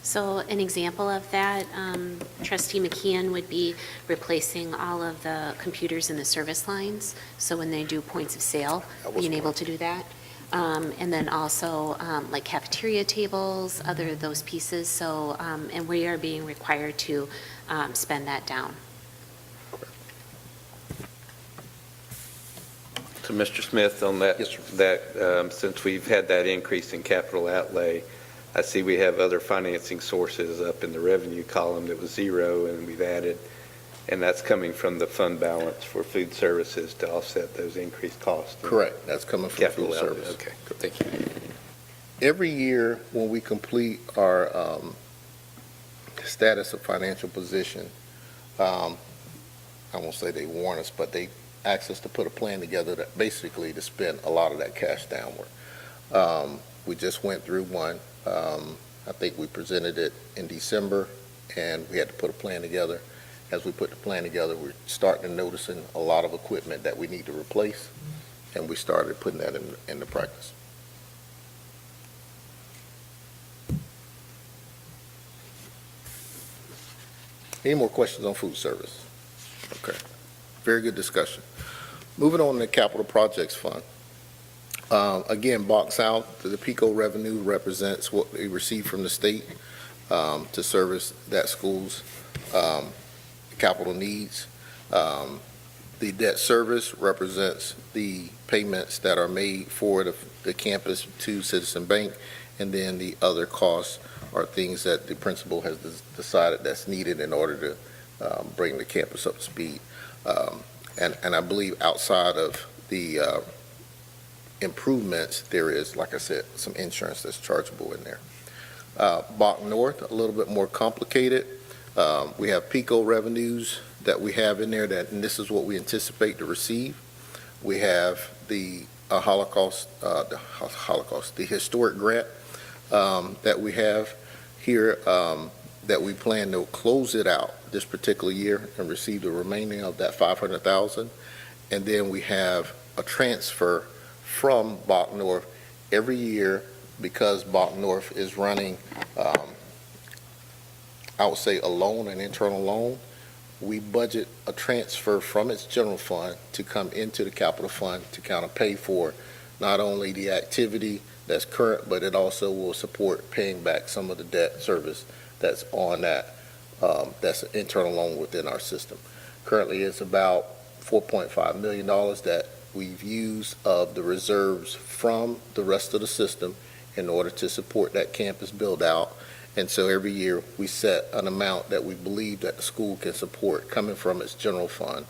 So an example of that, Trustee McKeon would be replacing all of the computers in the service lines. So when they do points of sale, being able to do that. And then also like cafeteria tables, other of those pieces. So, and we are being required to spend that down. So, Mr. Smith, on that, Yes, sir. since we've had that increase in capital outlay, I see we have other financing sources up in the revenue column that was 0, and we've added, and that's coming from the fund balance for food services to offset those increased costs. Correct, that's coming from Capital food outlay, service. okay, thank you. Every year, when we complete our status of financial position, I won't say they warn us, but they ask us to put a plan together that basically to spend a lot of that cash downward. We just went through one. I think we presented it in December, and we had to put a plan together. As we put the plan together, we're starting to noticing a lot of equipment that we need to replace, and we started putting that into practice. Any more questions on food service? Okay, very good discussion. Moving on to the Capital Projects Fund. Again, Bach South, the PICO revenue represents what we receive from the state to service that school's capital needs. The debt service represents the payments that are made for the campus to Citizen Bank, and then the other costs are things that the principal has decided that's needed in order to bring the campus up to speed. And I believe outside of the improvements, there is, like I said, some insurance that's chargeable in there. Bach North, a little bit more complicated. We have PICO revenues that we have in there, and this is what we anticipate to receive. We have the the historic grant that we have here, that we plan to close it out this particular year and receive the remaining of that $500,000. And then we have a transfer from Bach North every year, because Bach North is running, I would say, a loan, an internal loan. We budget a transfer from its general fund to come into the capital fund to kind of pay for not only the activity that's current, but it also will support paying back some of the debt service that's on that, that's an internal loan within our system. Currently, it's about $4.5 million that we've used of the reserves from the rest of the system in order to support that campus build out. And so every year we set an amount that we believe that the school can support coming from its general fund,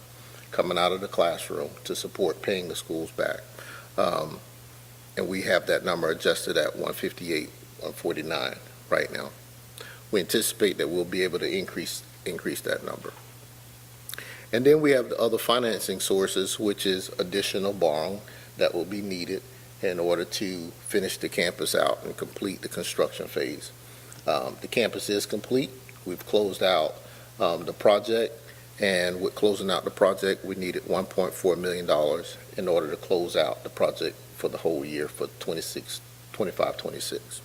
coming out of the classroom to support paying the schools back. And we have that number adjusted at 158, 149 right now. We anticipate that we'll be able to increase that number. And then we have the other financing sources, which is additional borrowing that will be needed in order to finish the campus out and complete the construction phase. The campus is complete. We've closed out the project, and with closing out the project, we needed $1.4 million in order to close out the project for the whole year for 25-26.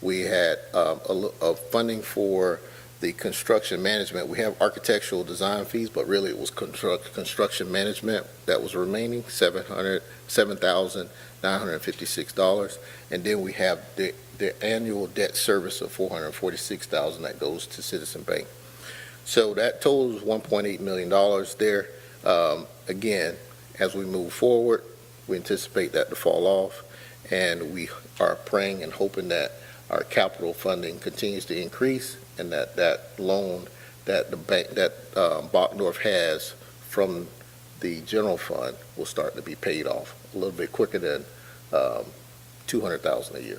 We had a funding for the construction management. We have architectural design fees, but really it was construction management that was remaining, $7,956. And then we have the annual debt service of $446,000 that goes to Citizen Bank. So that totals $1.8 million there. Again, as we move forward, we anticipate that to fall off, and we are praying and hoping that our capital funding continues to increase, and that loan that the bank, that Bach North has from the general fund will start to be paid off a little bit quicker than $200,000 a year.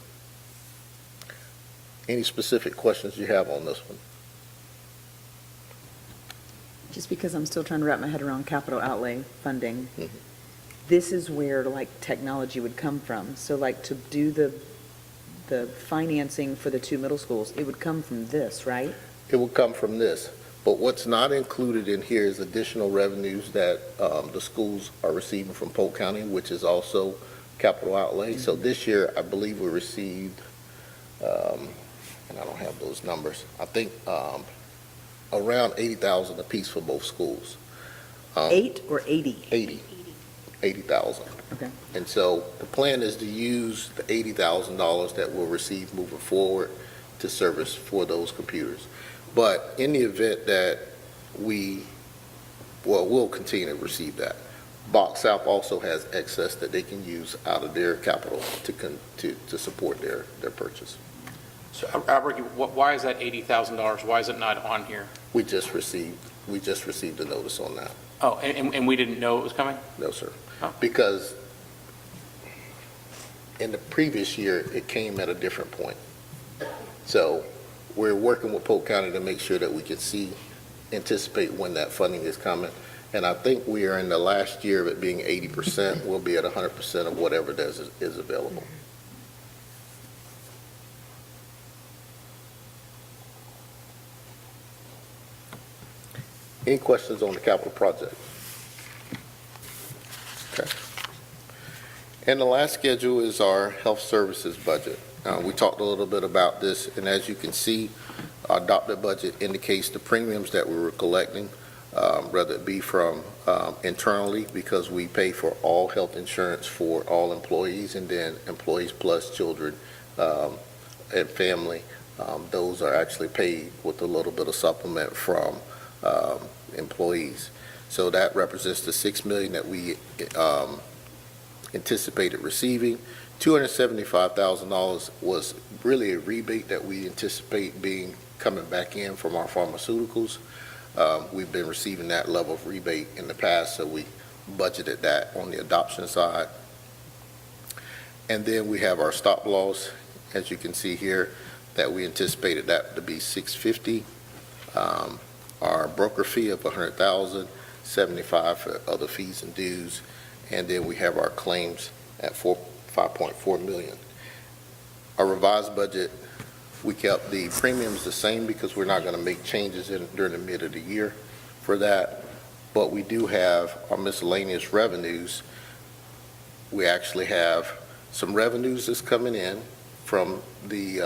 Any specific questions you have on this one? Just because I'm still trying to wrap my head around capital outlay funding, Mhm. this is where like technology would come from. So like to do the financing for the two middle schools, it would come from this, right? It will come from this, but what's not included in here is additional revenues that the schools are receiving from Polk County, which is also capital outlay. So this year, I believe we received, and I don't have those numbers, I think around $80,000 apiece for both schools. 8 or 80? 80,000. Okay. And so the plan is to use the $80,000 that we'll receive moving forward to service for those computers. But in the event that we'll continue to receive that. Bach South also has excess that they can use out of their capital to support their purchase. So, Albert, why is that $80,000? Why is it not on here? We just received a notice on that. Oh, and we didn't know it was coming? No, sir. Oh. Because in the previous year, it came at a different point. So we're working with Polk County to make sure that we can anticipate when that funding is coming. And I think we are in the last year of it being 80%. We'll be at 100% of whatever is available. Any questions on the capital project? Okay. And the last schedule is our health services budget. We talked a little bit about this, and as you can see, our adopted budget indicates the premiums that we were collecting whether it be from internally, because we pay for all health insurance for all employees, and then employees plus children and family. Those are actually paid with a little bit of supplement from employees. So that represents the $6 million that we anticipated receiving. $275,000 was really a rebate that we anticipate coming back in from our pharmaceuticals. We've been receiving that level of rebate in the past, so we budgeted that on the adoption side. And then we have our stop loss, as you can see here, that we anticipated that to be $650. Our broker fee of $100,000, $75 for other fees and dues, and then we have our claims at $5.4 million. Our revised budget, we kept the premiums the same because we're not going to make changes during the mid of the year for that, but we do have our miscellaneous revenues. We actually have some revenues that's coming in from the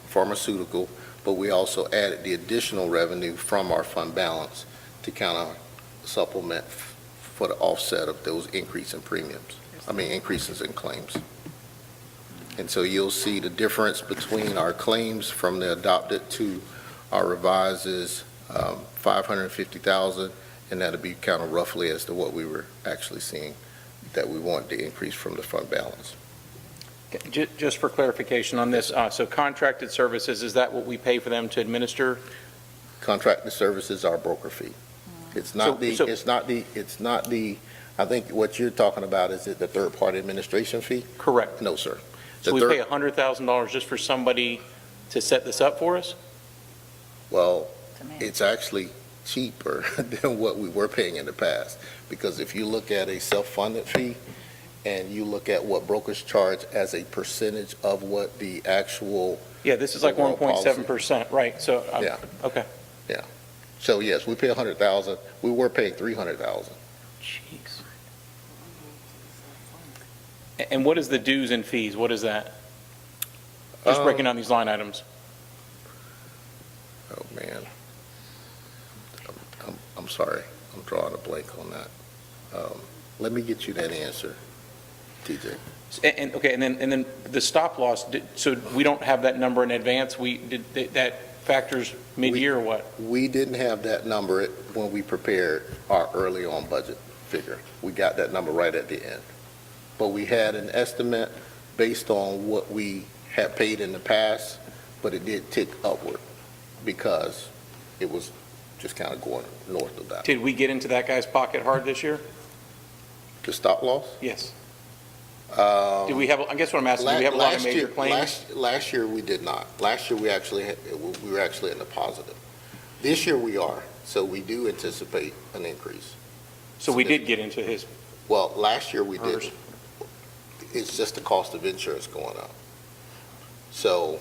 pharmaceutical, but we also added the additional revenue from our fund balance to kind of supplement for the offset of those increases in claims. And so you'll see the difference between our claims from the adopted to our revised is $550,000, and that'll be kind of roughly as to what we were actually seeing that we want to increase from the fund balance. Just for clarification on this, so contracted services, is that what we pay for them to administer? Contracted services are broker fee. It's not I think what you're talking about, is it the third-party administration fee? Correct. No, sir. So we pay $100,000 just for somebody to set this up for us? Well, it's actually cheaper than what we were paying in the past, because if you look at a self-funded fee and you look at what brokers charge as a percentage of what the actual. Yeah, this is like 1.7%, right? So, Yeah. Okay. Yeah. So yes, we pay $100,000. We were paying $300,000. Jeez. And what is the dues and fees? What is that? Just breaking down these line items. Oh, man. I'm sorry. I'm drawing a blank on that. Let me get you that answer, TJ. And okay, and then the stop loss, so we don't have that number in advance? That factors mid-year or what? We didn't have that number when we prepared our early on budget figure. We got that number right at the end. But we had an estimate based on what we had paid in the past, but it did tick upward because it was just kind of going north of that. Did we get into that guy's pocket hard this year? The stop loss? Yes. Did we have, I guess what I'm asking, do we have a lot of major claims? Last year, we did not. Last year, we were actually in the positive. This year, we are. So we do anticipate an increase. So we did get into his. Well, last year, we didn't. It's just the cost of insurance going up. So,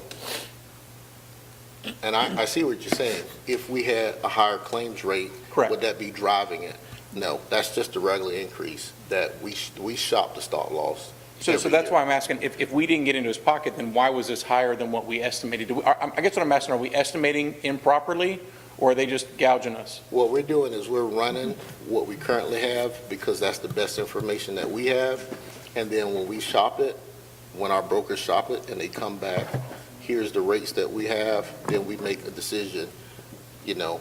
and I see what you're saying. If we had a higher claims rate, Correct. Would that be driving it? No, that's just a regular increase that we shop the stop loss. So that's why I'm asking, if we didn't get into his pocket, then why was this higher than what we estimated? I guess what I'm asking, are we estimating improperly, or are they just gouging us? What we're doing is we're running what we currently have because that's the best information that we have. And then when we shop it, when our brokers shop it and they come back, here's the rates that we have, then we make a decision, do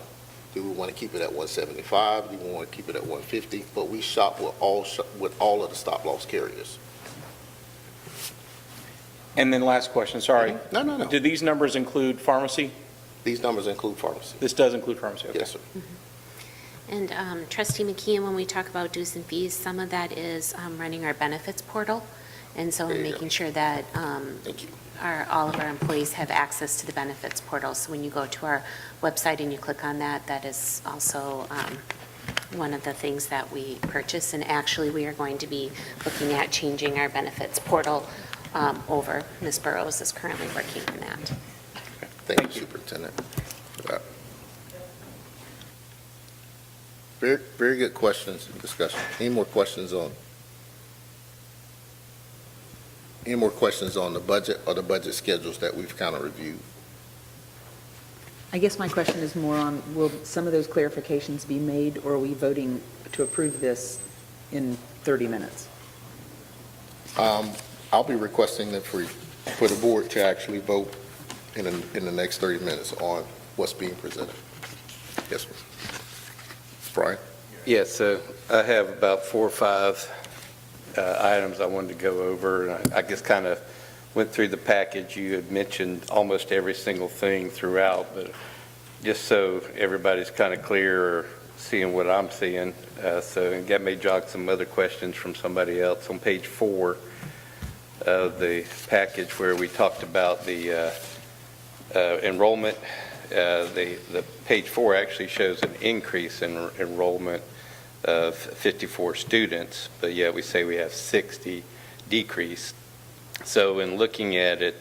we want to keep it at 175? Do we want to keep it at 150? But we shop with all of the stop loss carriers. And then last question, sorry. No. Do these numbers include pharmacy? These numbers include pharmacy. This does include pharmacy, okay. Yes, sir. And Trustee McKeon, when we talk about dues and fees, some of that is running our benefits portal. And so There you making go. sure that Thank you. all of our employees have access to the benefits portal. So when you go to our website and you click on that, that is also one of the things that we purchase. And actually, we are going to be looking at changing our benefits portal over. Ms. Burrows is currently working on that. Thank you, Superintendent, for that. Very, very good questions and discussion. Any more questions on the budget or the budget schedules that we've kind of reviewed? I guess my question is more on, will some of those clarifications be made, or are we voting to approve this in 30 minutes? I'll be requesting that for the board to actually vote in the next 30 minutes on what's being presented. Yes, sir. Brian? Yes, so I have about 4 or 5 items I wanted to go over, and I guess kind of went through the package. You had mentioned almost every single thing throughout, but just so everybody's kind of clear or seeing what I'm seeing, so that may jog some other questions from somebody else. On page 4 of the package where we talked about the enrollment, the page 4 actually shows an increase in enrollment of 54 students, but yet we say we have 60 decrease. So in looking at it,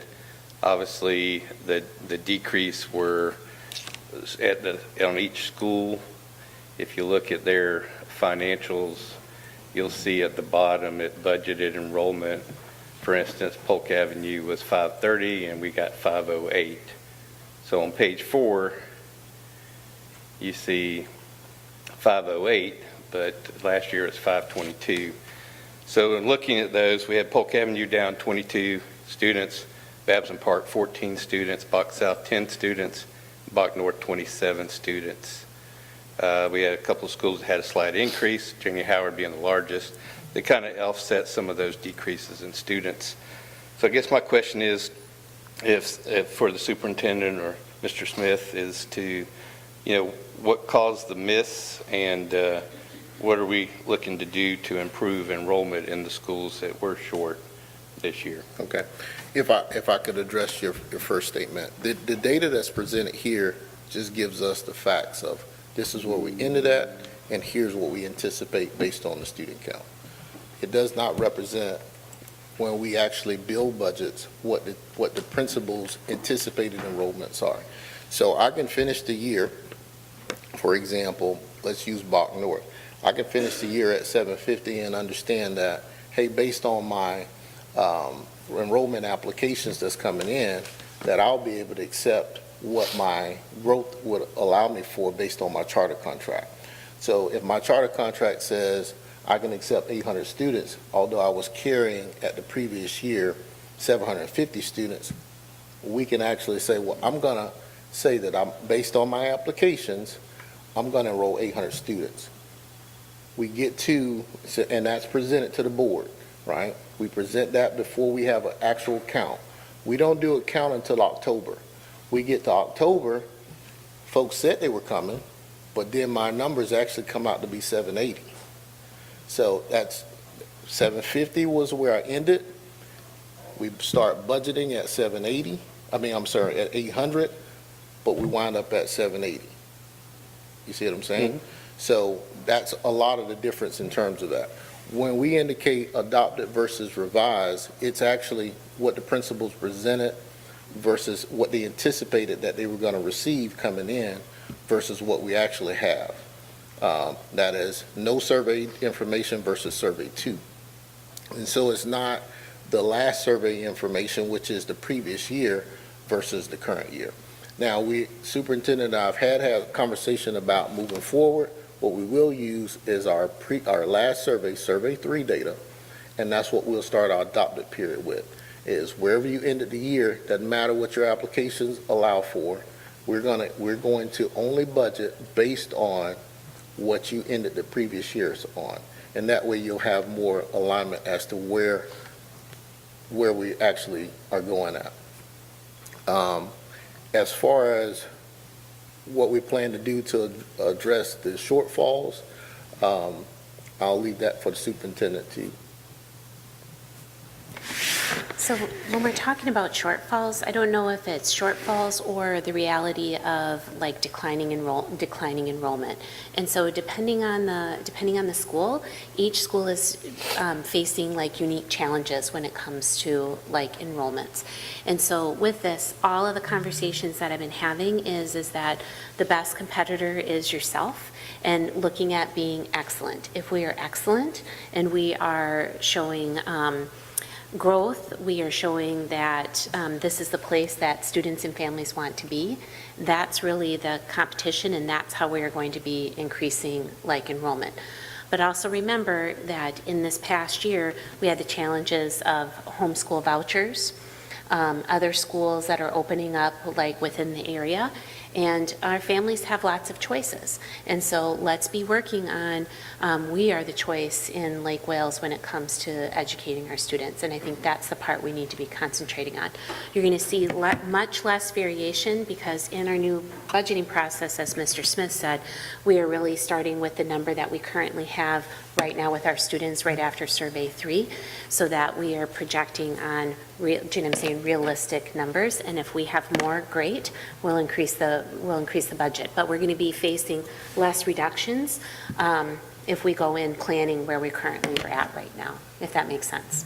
obviously the decrease were on each school. If you look at their financials, you'll see at the bottom at budgeted enrollment, for instance, Polk Avenue was 530 and we got 508. So on page 4, you see 508, but last year it was 522. So in looking at those, we had Polk Avenue down 22 students, Babson Park 14 students, Bach South 10 students, Bach North 27 students. We had a couple of schools that had a slight increase, Junior Howard being the largest. They kind of offset some of those decreases in students. So I guess my question is, if for the superintendent or Mr. Smith, is to, what caused the miss, and what are we looking to do to improve enrollment in the schools that were short this year? Okay. If I could address your first statement. The data that's presented here just gives us the facts of this is where we ended at, and here's what we anticipate based on the student count. It does not represent, when we actually build budgets, what the principal's anticipated enrollments are. So I can finish the year, for example, let's use Bach North. I can finish the year at 750 and understand that, hey, based on my enrollment applications that's coming in, that I'll be able to accept what my growth would allow me for based on my charter contract. So if my charter contract says I can accept 800 students, although I was carrying at the previous year 750 students, we can actually say, well, I'm going to say that I'm based on my applications, I'm going to enroll 800 students. We get to, and that's presented to the board, right? We present that before we have an actual count. We don't do a count until October. We get to October, folks said they were coming, but then my numbers actually come out to be 780. So that's 750 was where I ended. We start budgeting at 780. At 800, but we wind up at 780. You see what I'm saying? Mm-hmm. So that's a lot of the difference in terms of that. When we indicate adopted versus revised, it's actually what the principals presented versus what they anticipated that they were going to receive coming in versus what we actually have. That is no survey information versus survey 2. And so it's not the last survey information, which is the previous year, versus the current year. Now, Superintendent and I have had a conversation about moving forward. What we will use is our last survey, survey 3 data, and that's what we'll start our adopted period with, is wherever you ended the year, doesn't matter what your applications allow for, we're going to only budget based on what you ended the previous years on. And that way you'll have more alignment as to where we actually are going at. As far as what we plan to do to address the shortfalls, I'll leave that for the superintendent to. So when we're talking about shortfalls, I don't know if it's shortfalls or the reality of like declining enrollment. And so depending on the school, each school is facing like unique challenges when it comes to like enrollments. And so with this, all of the conversations that I've been having is that the best competitor is yourself, and looking at being excellent. If we are excellent and we are showing growth, we are showing that this is the place that students and families want to be. That's really the competition, and that's how we are going to be increasing like enrollment. But also remember that in this past year, we had the challenges of homeschool vouchers, other schools that are opening up like within the area, and our families have lots of choices. And so let's be working on, we are the choice in Lake Wales when it comes to educating our students, and I think that's the part we need to be concentrating on. You're going to see much less variation because in our new budgeting process, as Mr. Smith said, we are really starting with the number that we currently have right now with our students right after Survey 3, so that we are projecting on, realistic numbers, and if we have more, great, we'll increase the budget. But we're going to be facing less reductions if we go in planning where we currently are at right now, if that makes sense.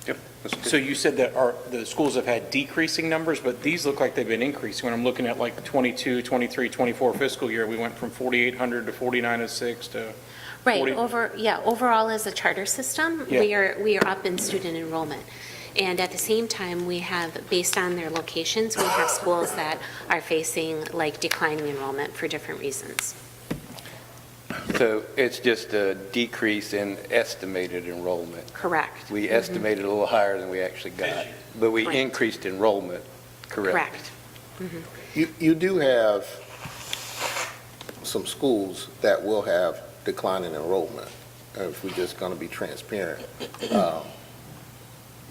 Yep. So you said that the schools have had decreasing numbers, but these look like they've been increasing. When I'm looking at like 22, 23, 24 fiscal year, we went from 4,800 to 4,906 to Right, 40. overall as a charter system, Yeah. we are up in student enrollment. And at the same time, we have, based on their locations, we have schools that are facing like declining enrollment for different reasons. So it's just a decrease in estimated enrollment. Correct. We estimated a little higher than we actually got, but we Right. increased enrollment, correct? You do have some schools that will have declining enrollment, if we're just going to be transparent.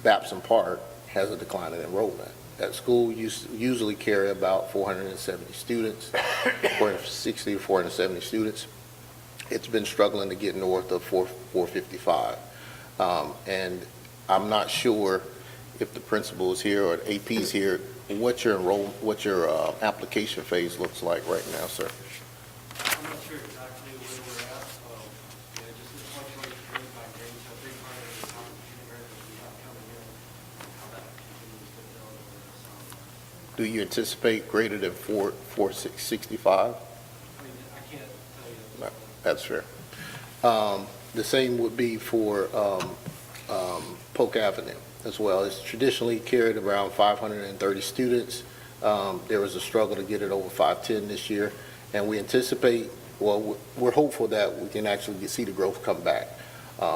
Babson Park has a decline in enrollment. That school usually carry about 470 students, 460 to 470 students. It's been struggling to get north of 455. And I'm not sure if the principal is here or the AP is here, what your application phase looks like right now, sir. I'm not sure exactly where we're at. Yeah, just the fluctuation grade by grade, so a big part of the opportunity that we have coming in, how that continues to build over the summer. Do you anticipate greater than 465? I mean, I can't tell you. No, that's fair. The same would be for Polk Avenue as well. It's traditionally carried around 530 students. There was a struggle to get it over 510 this year, and we anticipate, well, we're hopeful that we can actually see the growth come back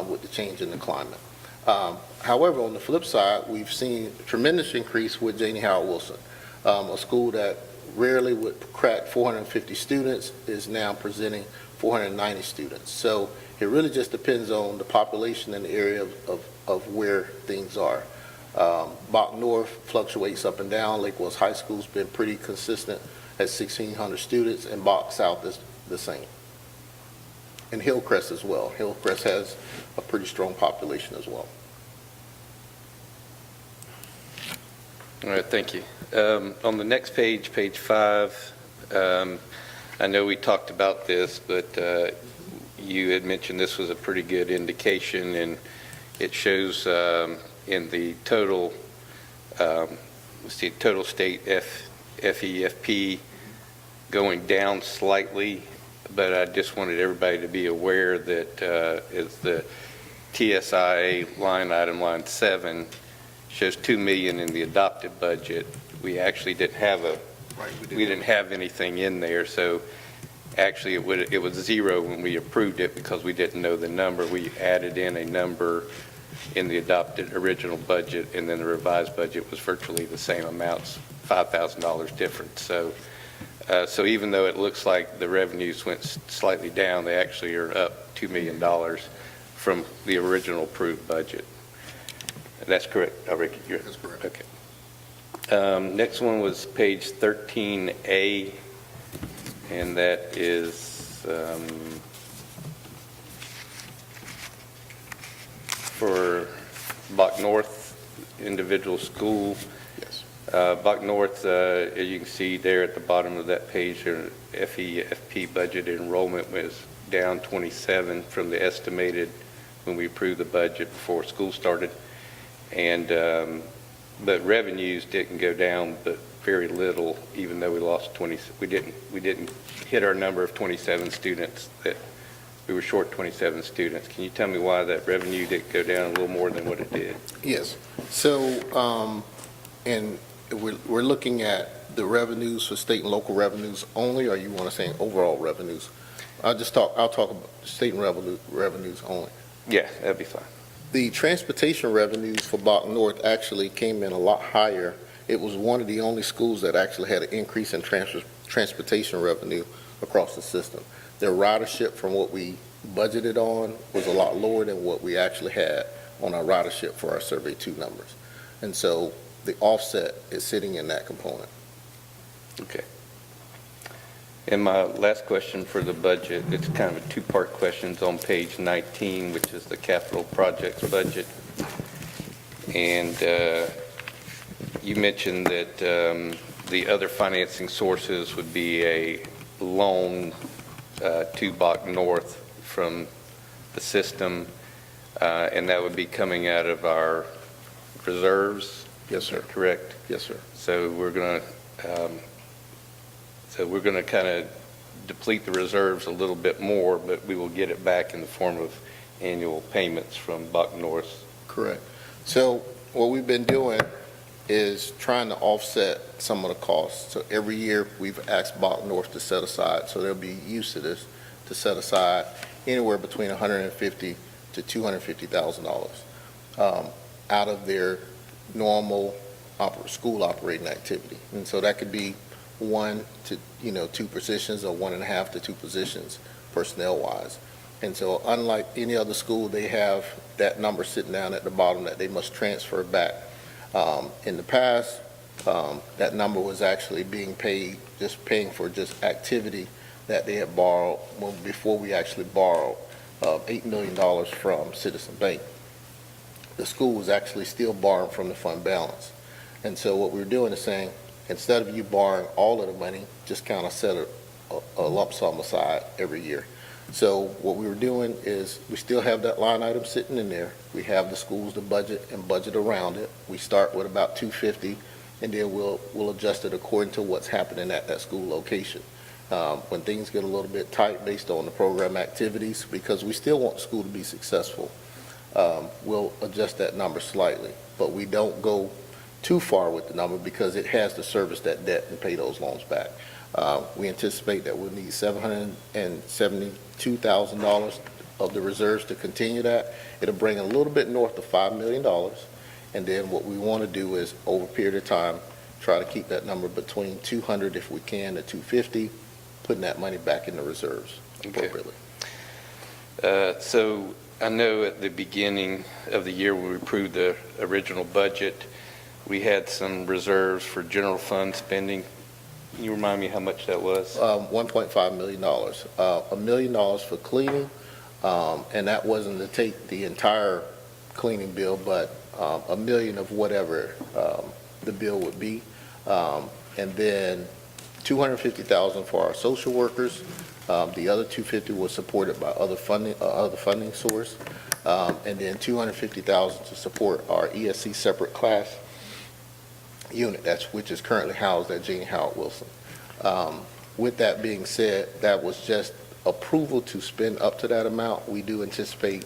with the change in the climate. However, on the flip side, we've seen a tremendous increase with Janie Howard Wilson, a school that rarely would crack 450 students is now presenting 490 students. So it really just depends on the population and the area of where things are. Bach North fluctuates up and down. Lake Wales High School's been pretty consistent at 1,600 students, and Bach South is the same. And Hillcrest as well. Hillcrest has a pretty strong population as well. All right, thank you. On the next page, page 5, I know we talked about this, but you had mentioned this was a pretty good indication, and it shows in the total, let's see, total state FEFP going down slightly, but I just wanted everybody to be aware that is the TSIA line item, line 7, shows $2 million in the adopted budget. We actually didn't have we didn't have anything in there, so actually it was 0 when we approved it because we didn't know the number. We added in a number in the adopted original budget, and then the revised budget was virtually the same amounts, $5,000 difference. So even though it looks like the revenues went slightly down, they actually are up $2 million from the original approved budget. That's correct, Ricky? That's correct. Okay. Next one was page 13A, and that is for Bach North individual school. Yes. Bach North, as you can see there at the bottom of that page, their FEFP budget enrollment was down 27 from the estimated when we approved the budget before school started. And but revenues didn't go down, but very little, even though we lost 20. We didn't hit our number of 27 students. That we were short 27 students. Can you tell me why that revenue didn't go down a little more than what it did? Yes. So, and we're looking at the revenues for state and local revenues only, or you want to say overall revenues? I'll talk about state and revenues only. Yeah, that'd be fine. The transportation revenues for Bach North actually came in a lot higher. It was one of the only schools that actually had an increase in transportation revenue across the system. Their ridership from what we budgeted on was a lot lower than what we actually had on our ridership for our Survey 2 numbers. And so the offset is sitting in that component. Okay. And my last question for the budget, it's kind of a two-part question. It's on page 19, which is the capital projects budget. And you mentioned that the other financing sources would be a loan to Bach North from the system, and that would be coming out of our reserves? Yes, sir. Correct? Yes, sir. So we're going to kind of deplete the reserves a little bit more, but we will get it back in the form of annual payments from Bach North. Correct. So what we've been doing is trying to offset some of the costs. So every year we've asked Bach North to set aside, so they'll be used to this, to set aside anywhere between $150,000 to $250,000 out of their normal school operating activity. And so that could be 1 to 2 positions, or 1.5 to 2 positions personnel wise. And so unlike any other school, they have that number sitting down at the bottom that they must transfer back. In the past, that number was actually being paid, just paying for just activity that they had borrowed before we actually borrowed $8 million from Citizen Bank. The school was actually still borrowing from the fund balance. And so what we're doing is saying, instead of you borrowing all of the money, just kind of set a lump sum aside every year. So what we were doing is we still have that line item sitting in there. We have the schools to budget and budget around it. We start with about $250, and then we'll adjust it according to what's happening at that school location. When things get a little bit tight based on the program activities, because we still want the school to be successful, we'll adjust that number slightly. But we don't go too far with the number because it has to service that debt and pay those loans back. We anticipate that we'll need $772,000 of the reserves to continue that. It'll bring a little bit north of $5 million. And then what we want to do is, over a period of time, try to keep that number between 200 if we can to 250, putting that money back in the reserves appropriately. So I know at the beginning of the year when we approved the original budget, we had some reserves for general fund spending. Can you remind me how much that was? $1.5 million. $1 million for cleaning, and that wasn't to take the entire cleaning bill, but $1 million of whatever the bill would be. And then $250,000 for our social workers. The other $250,000 was supported by other funding source. And then $250,000 to support our ESC separate class unit, which is currently housed at Jane Howard Wilson. With that being said, that was just approval to spend up to that amount. We do anticipate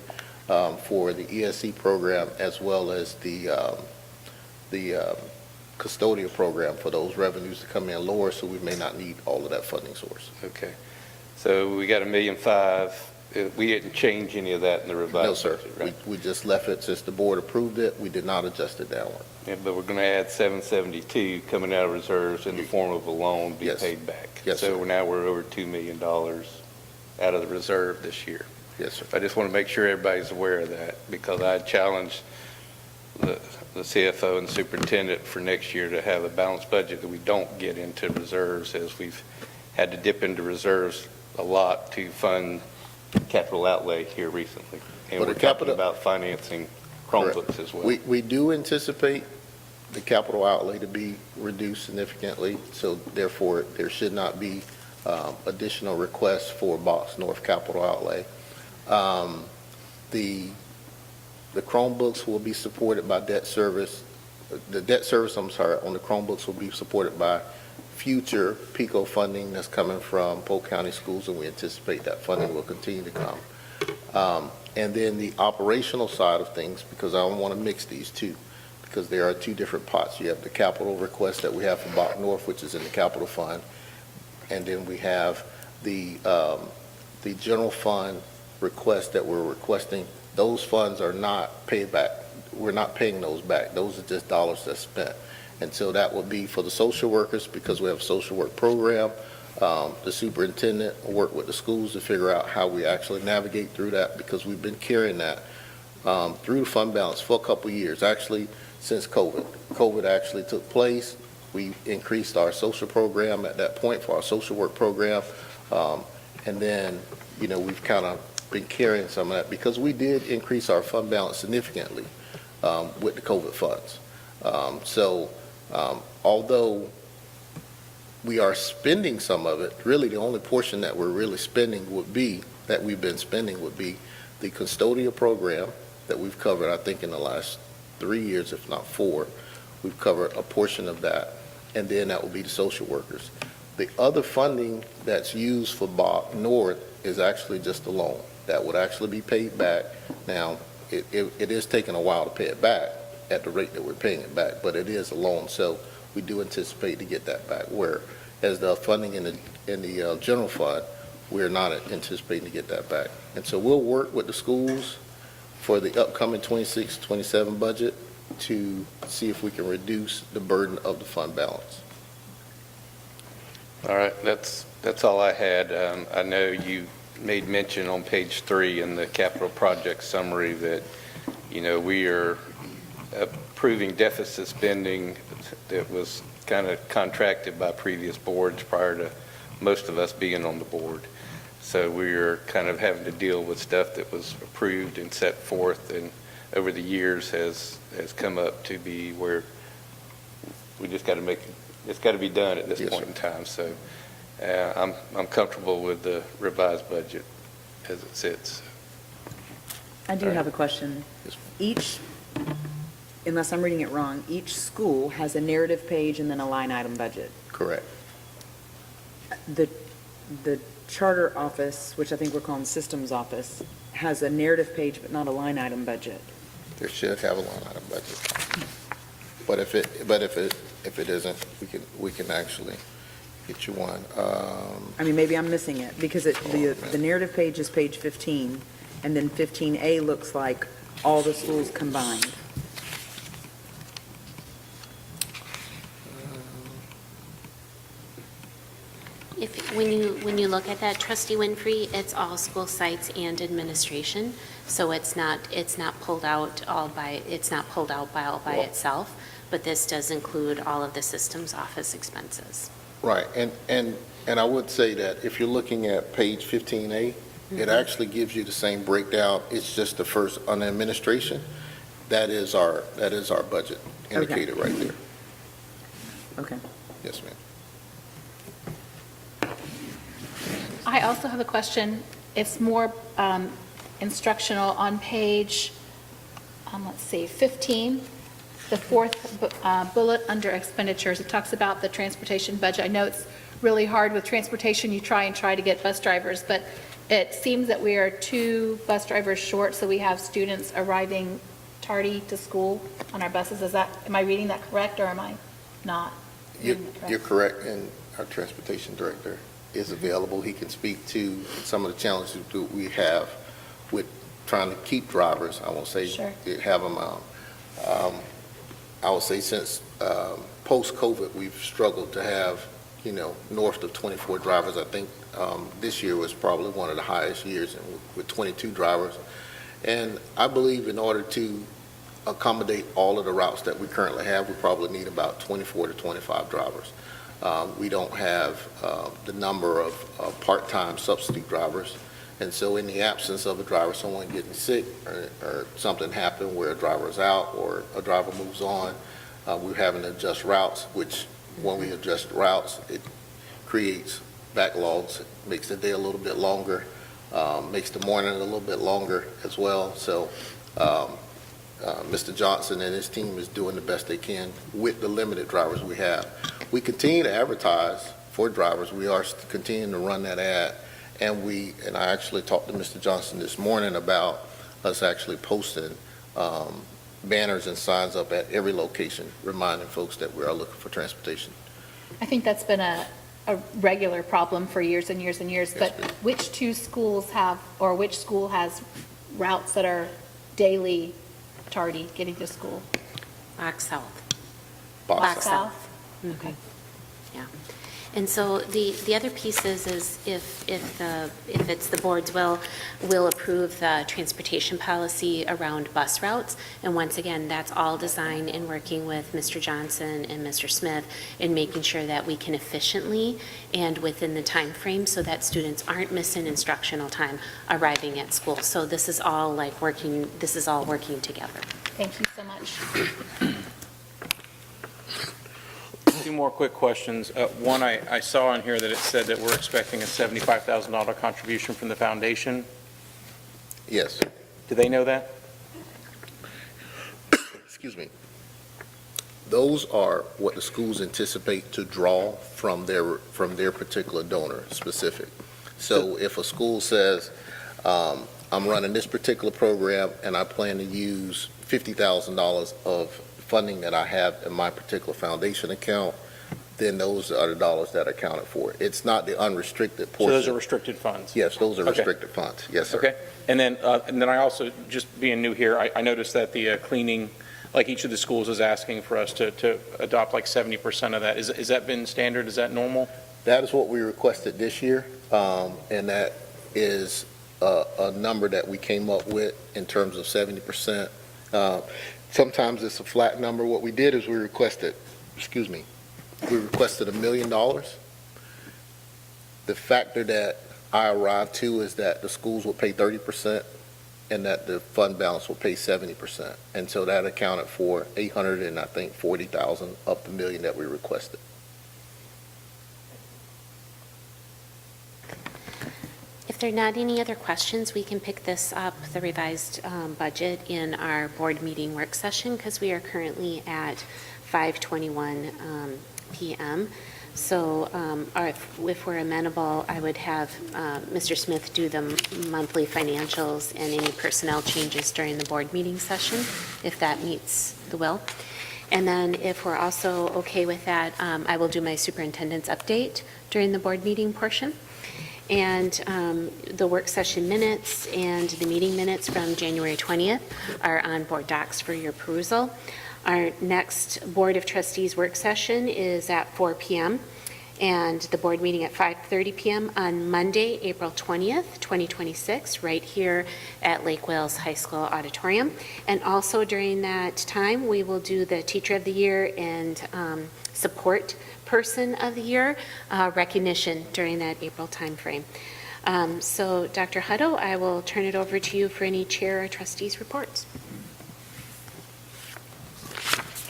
for the ESC program as well as the custodial program for those revenues to come in lower, so we may not need all of that funding source. Okay. So we got $1.5 million. We didn't change any of that in the revised No, sir. budget, right? We just left it since the board approved it. We did not adjust it downward. Yeah, but we're going to add $772 coming out of reserves in the form of a loan be Yes. paid back. Yes, So sir. now we're over $2 million out of the reserve this year. Yes, sir. I just want to make sure everybody's aware of that, because I challenged the CFO and superintendent for next year to have a balanced budget that we don't get into reserves, as we've had to dip into reserves a lot to fund capital outlay here recently. And Well, we're the talking capital- about financing Chromebooks as well. We do anticipate the capital outlay to be reduced significantly, so therefore there should not be additional requests for Box North capital outlay. The Chromebooks will be supported by debt service. The debt service, on the Chromebooks will be supported by future PICO funding that's coming from Polk County schools, and we anticipate that funding will continue to come. And then the operational side of things, because I don't want to mix these two, the because there are two different pots. You have the capital request that we have for Bach North, which is in the capital fund, and then we have the general fund request that we're requesting. Those funds are not paid back. We're not paying those back. Those are just dollars that's spent. And so that would be for the social workers, because we have a social work program. The superintendent will work with the schools to figure out how we actually navigate through that, because we've been carrying that through the fund balance for a couple of years, actually since COVID. COVID actually took place. We increased our social program at that point for our social work program. And then, we've kind of been carrying some of that because we did increase our fund balance significantly with the COVID funds. Although we are spending some of it, really the only portion that we're really spending would be, that we've been spending would be the custodial program that we've covered, I think in the last 3 years, if not 4, we've covered a portion of that. And then that would be the social workers. The other funding that's used for Bach North is actually just a loan that would actually be paid back. Now, it is taking a while to pay it back at the rate that we're paying it back, but it is a loan, so we do anticipate to get that back. Whereas the funding in the general fund, we're not anticipating to get that back. And so we'll work with the schools for the upcoming 26-27 budget to see if we can reduce the burden of the fund balance. All right, that's all I had. I know you made mention on page 3 in the capital project summary that, we are approving deficit spending that was kind of contracted by previous boards prior to most of us being on the board. So we are kind of having to deal with stuff that was approved and set forth, and over the years has come up to be where we just got to it's got to be done at this point in time. So I'm comfortable with the revised budget as it sits. I do have a question. Each, unless I'm reading it wrong, each school has a narrative page and then a line item budget. Correct. The charter office, which I think we're calling systems office, has a narrative page but not a line item budget. There should have a line item budget. But if it isn't, we can actually get you one. I mean, maybe I'm missing it, because the narrative page is page 15, and then 15A looks like all the schools combined. When you look at that, Trustee Winfrey, it's all school sites and administration, so it's not pulled out all by itself, but this does include all of the systems office expenses. Right, and I would say that if you're looking at page 15A, it actually gives you the same breakdown. It's just the first on the administration. That is our budget indicated right there. Okay. Yes, ma'am. I also have a question. It's more instructional on page, let's see, 15, the fourth bullet under expenditures. It talks about the transportation budget. I know it's really hard with transportation. You try to get bus drivers, but it seems that we are 2 bus drivers short, so we have students arriving tardy to school on our buses. Am I reading that correct, or am I not? You're correct, and our transportation director is available. He can speak to some of the challenges that we have with trying to keep drivers. I won't say have them out. I would say since post-COVID, we've struggled to have, north of 24 drivers. I think this year was probably one of the highest years with 22 drivers. And I believe in order to accommodate all of the routes that we currently have, we probably need about 24 to 25 drivers. We don't have the number of part-time substitute drivers. And so in the absence of a driver, someone getting sick or something happened where a driver is out or a driver moves on, we're having to adjust routes, which when we adjust routes, it creates backlogs. It makes the day a little bit longer, makes the morning a little bit longer as well. So Mr. Johnson and his team is doing the best they can with the limited drivers we have. We continue to advertise for drivers. We are continuing to run that ad. And I actually talked to Mr. Johnson this morning about us actually posting banners and signs up at every location reminding folks that we are looking for transportation. I think that's been a regular problem for years and years and years, but ma'am. which two schools have, or which school has routes that are daily tardy getting to school? Box South. Box South? Okay. Yeah. And so the other piece is if it's the board's will approve the transportation policy around bus routes. And once again, that's all designed in working with Mr. Johnson and Mr. Smith in making sure that we can efficiently and within the time frame so that students aren't missing instructional time arriving at school. So this is all working together. Thank you so much. Two more quick questions. One, I saw on here that it said that we're expecting a $75,000 contribution from the foundation. Yes. Do they know that? Excuse me. Those are what the schools anticipate to draw from their particular donor specific. So if a school says, I'm running this particular program and I plan to use $50,000 of funding that I have in my particular foundation account, then those are the dollars that are accounted for. It's not the unrestricted So portion. those are restricted funds? Yes, those are Okay. restricted funds. Yes, sir. Okay. And then I also, just being new here, I noticed that the cleaning, like each of the schools is asking for us to adopt like 70% of that. Is that been standard? Is that normal? That is what we requested this year, and that is a number that we came up with in terms of 70%. Sometimes it's a flat number. What we did is we requested $1 million. The factor that I arrived to is that the schools will pay 30% and that the fund balance will pay 70%. And so that accounted for $840,000 of the $1 million that we requested. If there are not any other questions, we can pick this up, the revised budget, in our board meeting work session, because we are currently at 5:21 p.m. So if we're amenable, I would have Mr. Smith do the monthly financials and any personnel changes during the board meeting session, if that meets the will. And then if we're also okay with that, I will do my superintendent's update during the board meeting portion. And the work session minutes and the meeting minutes from January 20th are on board docs for your perusal. Our next Board of Trustees work session is at 4 p.m. and the board meeting at 5:30 p.m. on Monday, April 20th, 2026, right here at Lake Wales High School Auditorium. And also during that time, we will do the Teacher of the Year and Support Person of the Year recognition during that April timeframe. So Dr. Hutto, I will turn it over to you for any chair or trustees reports.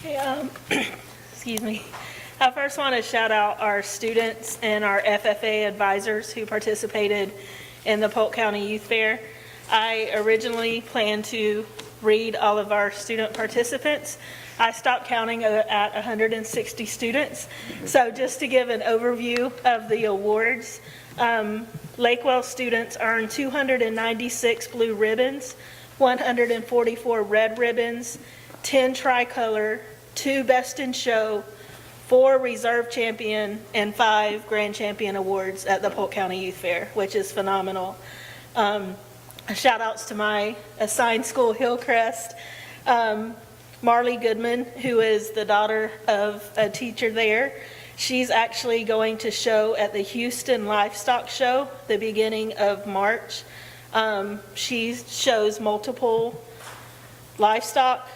Okay, excuse me. I first want to shout out our students and our FFA advisors who participated in the Polk County Youth Fair. I originally planned to read all of our student participants. I stopped counting at 160 students. So just to give an overview of the awards, Lakewell students earned 296 blue ribbons, 144 red ribbons, 10 tricolor, 2 best in show, 4 reserve champion, and 5 grand champion awards at the Polk County Youth Fair, which is phenomenal. Shout outs to my assigned school, Hillcrest. Marley Goodman, who is the daughter of a teacher there. She's actually going to show at the Houston Livestock Show the beginning of March. She shows multiple livestock.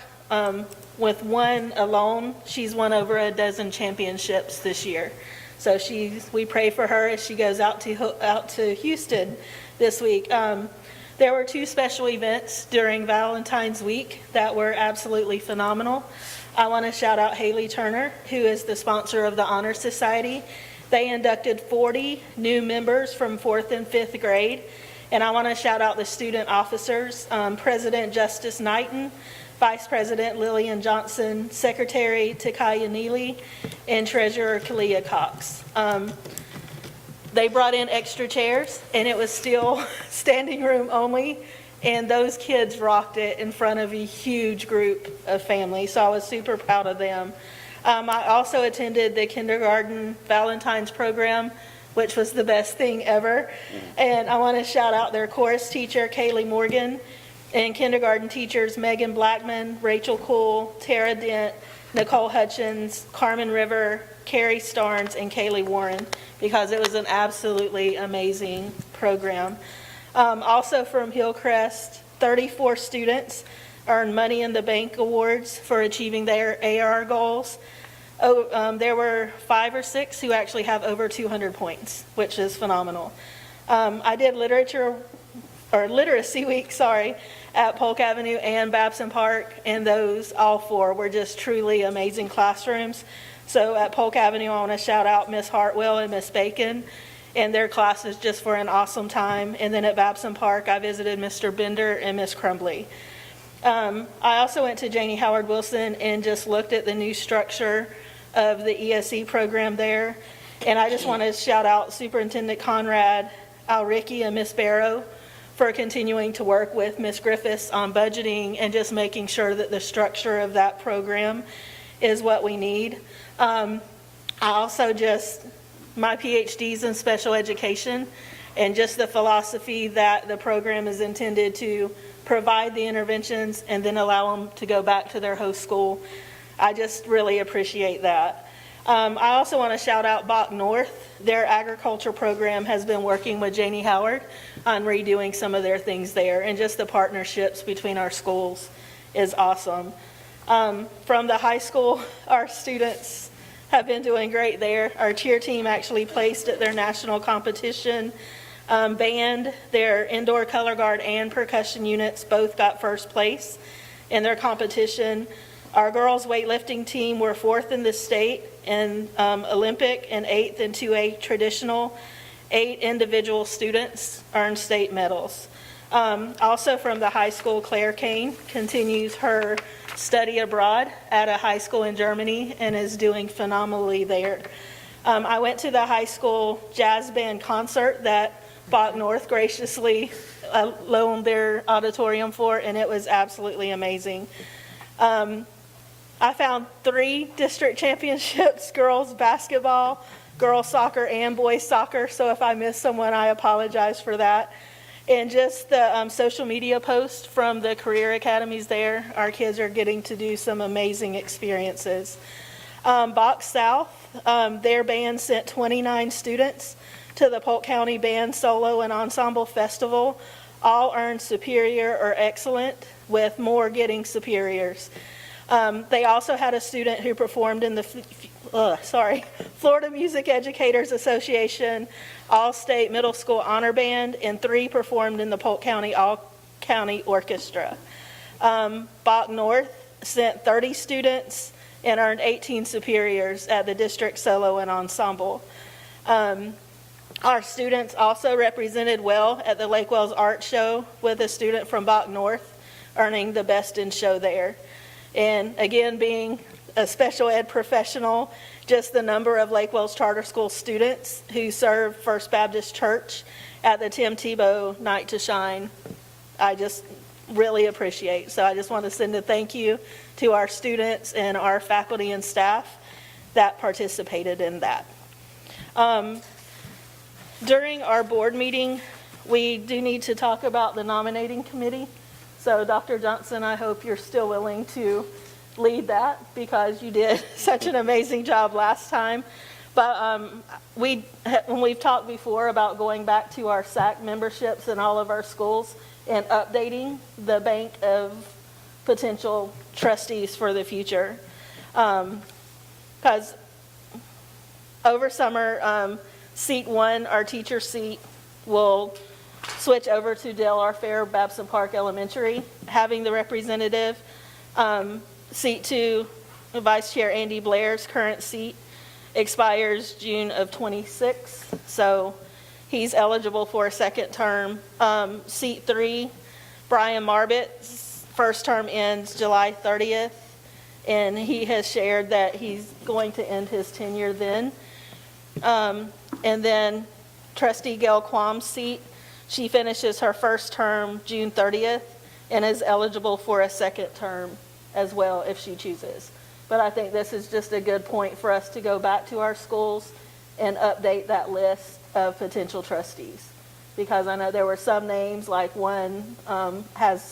With one alone, she's won over a dozen championships this year. So we pray for her as she goes out to Houston this week. There were 2 special events during Valentine's Week that were absolutely phenomenal. I want to shout out Haley Turner, who is the sponsor of the Honor Society. They inducted 40 new members from 4th and 5th grade. And I want to shout out the student officers, President Justice Knighton, Vice President Lillian Johnson, Secretary Takaya Neely, and Treasurer Kalia Cox. They brought in extra chairs, and it was still standing room only. And those kids rocked it in front of a huge group of families, so I was super proud of them. I also attended the kindergarten Valentine's program, which was the best thing ever. And I want to shout out their chorus teacher, Kaylee Morgan, and kindergarten teachers Megan Blackman, Rachel Cool, Tara Dent, Nicole Hutchins, Carmen River, Carrie Starnes, and Kaylee Warren, because it was an absolutely amazing program. Also from Hillcrest, 34 students earned Money in the Bank awards for achieving their AR goals. There were 5 or 6 who actually have over 200 points, which is phenomenal. I did Literacy Week, at Polk Avenue and Babson Park, and those all 4 were just truly amazing classrooms. So at Polk Avenue, I want to shout out Miss Hartwell and Miss Bacon and their classes just for an awesome time. And then at Babson Park, I visited Mr. Bender and Miss Crumbly. I also went to Janie Howard Wilson and just looked at the new structure of the ESE program there. And I just want to shout out Superintendent Conrad, Al Ricky, and Miss Barrow for continuing to work with Miss Griffiths on budgeting and just making sure that the structure of that program is what we need. I also my PhD's in special education, and just the philosophy that the program is intended to provide the interventions and then allow them to go back to their host school. I just really appreciate that. I also want to shout out Bach North. Their agriculture program has been working with Janie Howard on redoing some of their things there, and just the partnerships between our schools is awesome. From the high school, our students have been doing great there. Our cheer team actually placed at their national competition. Band, their indoor color guard and percussion units both got first place in their competition. Our girls weightlifting team were 4th in the state in Olympic and 8th in 2A traditional. 8 individual students earned state medals. Also from the high school, Claire Kane continues her study abroad at a high school in Germany and is doing phenomenally there. I went to the high school jazz band concert that Bach North graciously loaned their auditorium for, and it was absolutely amazing. I found 3 district championships, girls basketball, girls soccer, and boys soccer, so if I missed someone, I apologize for that. And just the social media posts from the career academies there, our kids are getting to do some amazing experiences. Bach South, their band sent 29 students to the Polk County Band Solo and Ensemble Festival. All earned superior or excellent, with more getting superiors. They also had a student who performed in the Florida Music Educators Association All-State Middle School Honor Band, and 3 performed in the Polk County All-County Orchestra. Bach North sent 30 students and earned 18 superiors at the district solo and ensemble. Our students also represented well at the Lake Wells Art Show, with a student from Bach North earning the best in show there. And again, being a special ed professional, just the number of Lake Wells Charter School students who serve First Baptist Church at the Tim Tebow Night to Shine, I just really appreciate. So I just want to send a thank you to our students and our faculty and staff that participated in that. During our board meeting, we do need to talk about the nominating committee. So Dr. Johnson, I hope you're still willing to lead that, because you did such an amazing job last time. But when we've talked before about going back to our SAC memberships in all of our schools and updating the bank of potential trustees for the future. Because over summer, seat 1, our teacher seat, will switch over to Dale R. Fair, Babson Park Elementary, having the representative. Seat 2, Vice Chair Andy Blair's current seat expires June of 26, so he's eligible for a second term. Seat 3, Brian Marbett's first term ends July 30th, and he has shared that he's going to end his tenure then. And then Trustee Gail Quam's seat She finishes her first term June 30th and is eligible for a second term as well if she chooses. But I think this is just a good point for us to go back to our schools and update that list of potential trustees. Because I know there were some names, like one has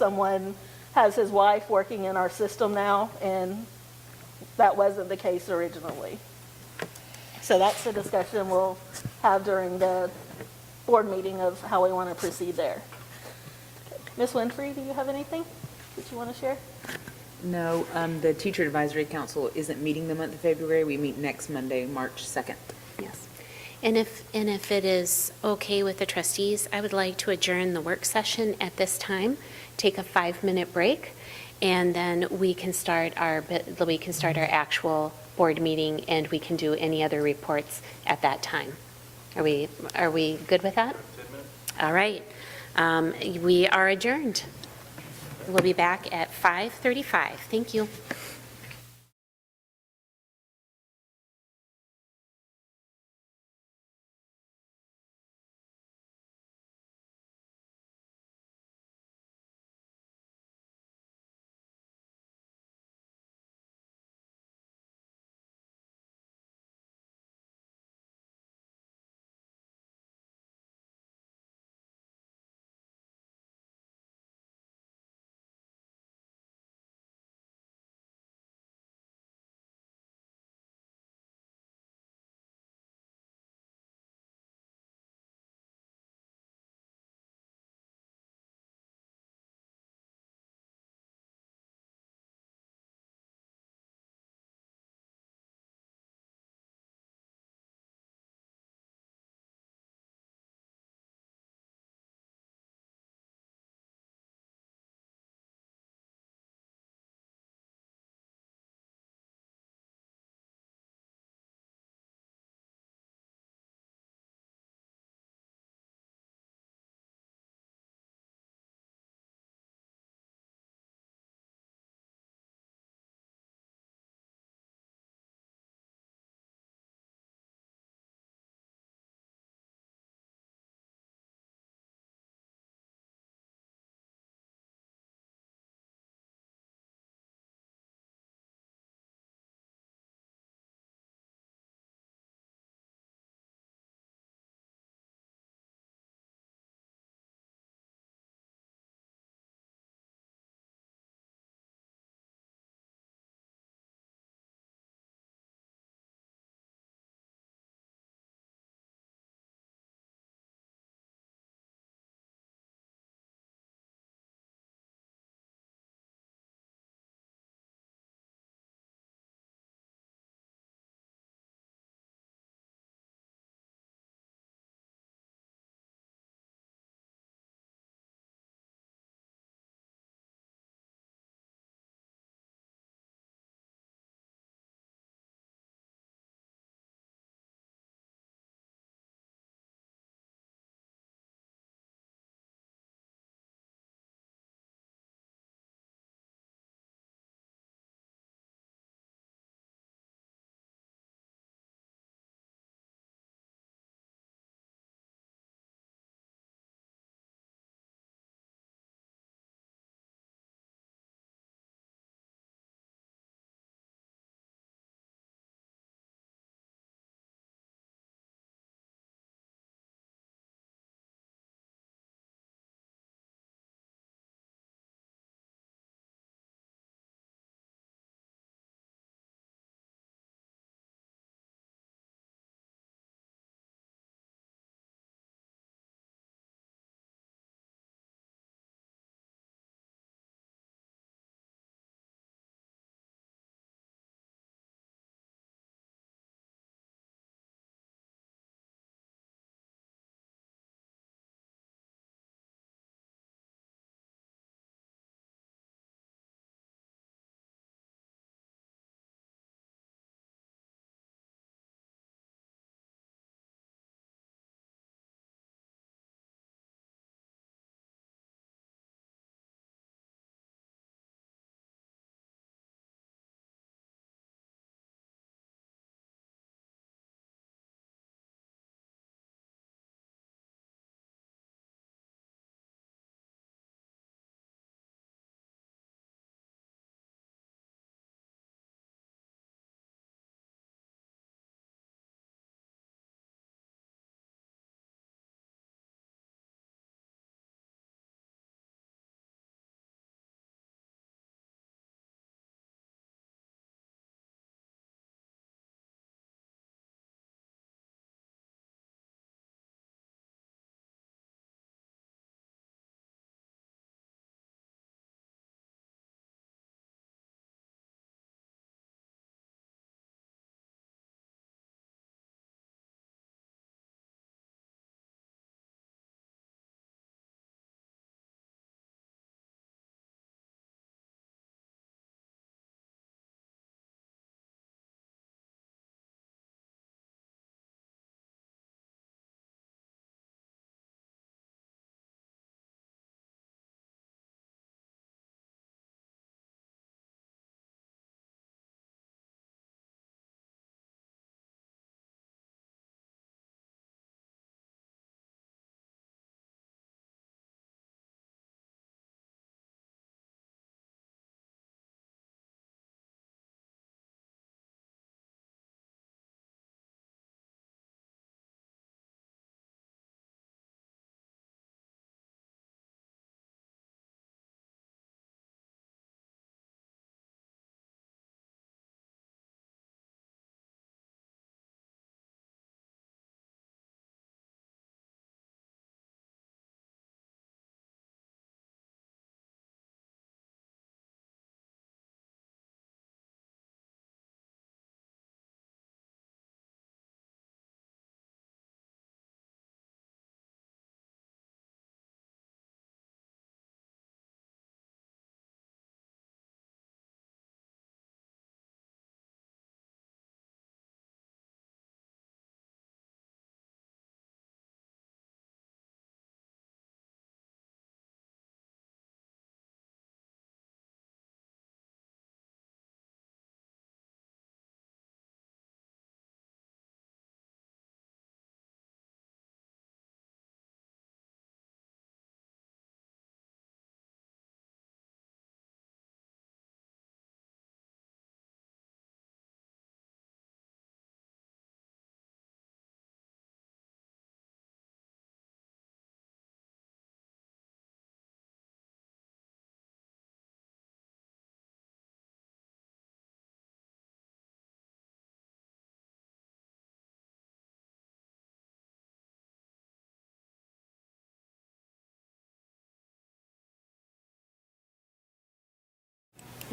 his wife working in our system now, and that wasn't the case originally. So that's the discussion we'll have during the board meeting of how we want to proceed there. Ms. Winfrey, do you have anything that you want to share? No, the Teacher Advisory Council isn't meeting the month of February. We meet next Monday, March 2nd. Yes. And if it is okay with the trustees, I would like to adjourn the work session at this time, take a 5-minute break, and then we can start our actual board meeting, and we can do any other reports at that time. Are we good with that? 10 minutes. All right. We are adjourned. We'll be back at 5:35. Thank you.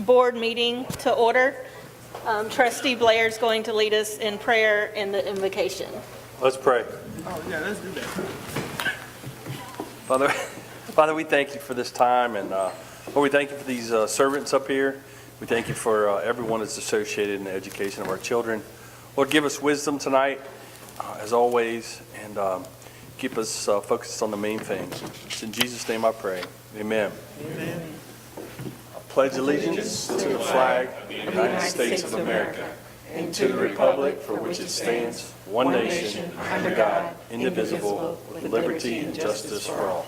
board meeting to order. Trustee Blair is going to lead us in prayer and the invocation. Let's pray. Oh, yeah, let's do that. Father, we thank you for this time, and Lord, we thank you for these servants up here. We thank you for everyone that's associated in the education of our children. Lord, give us wisdom tonight, as always, and keep us focused on the main things. It's in Jesus' name I pray. Amen. Amen. I pledge allegiance to the flag of the United States of America and to the republic for which it stands, one nation, under God, indivisible, with liberty and justice for all.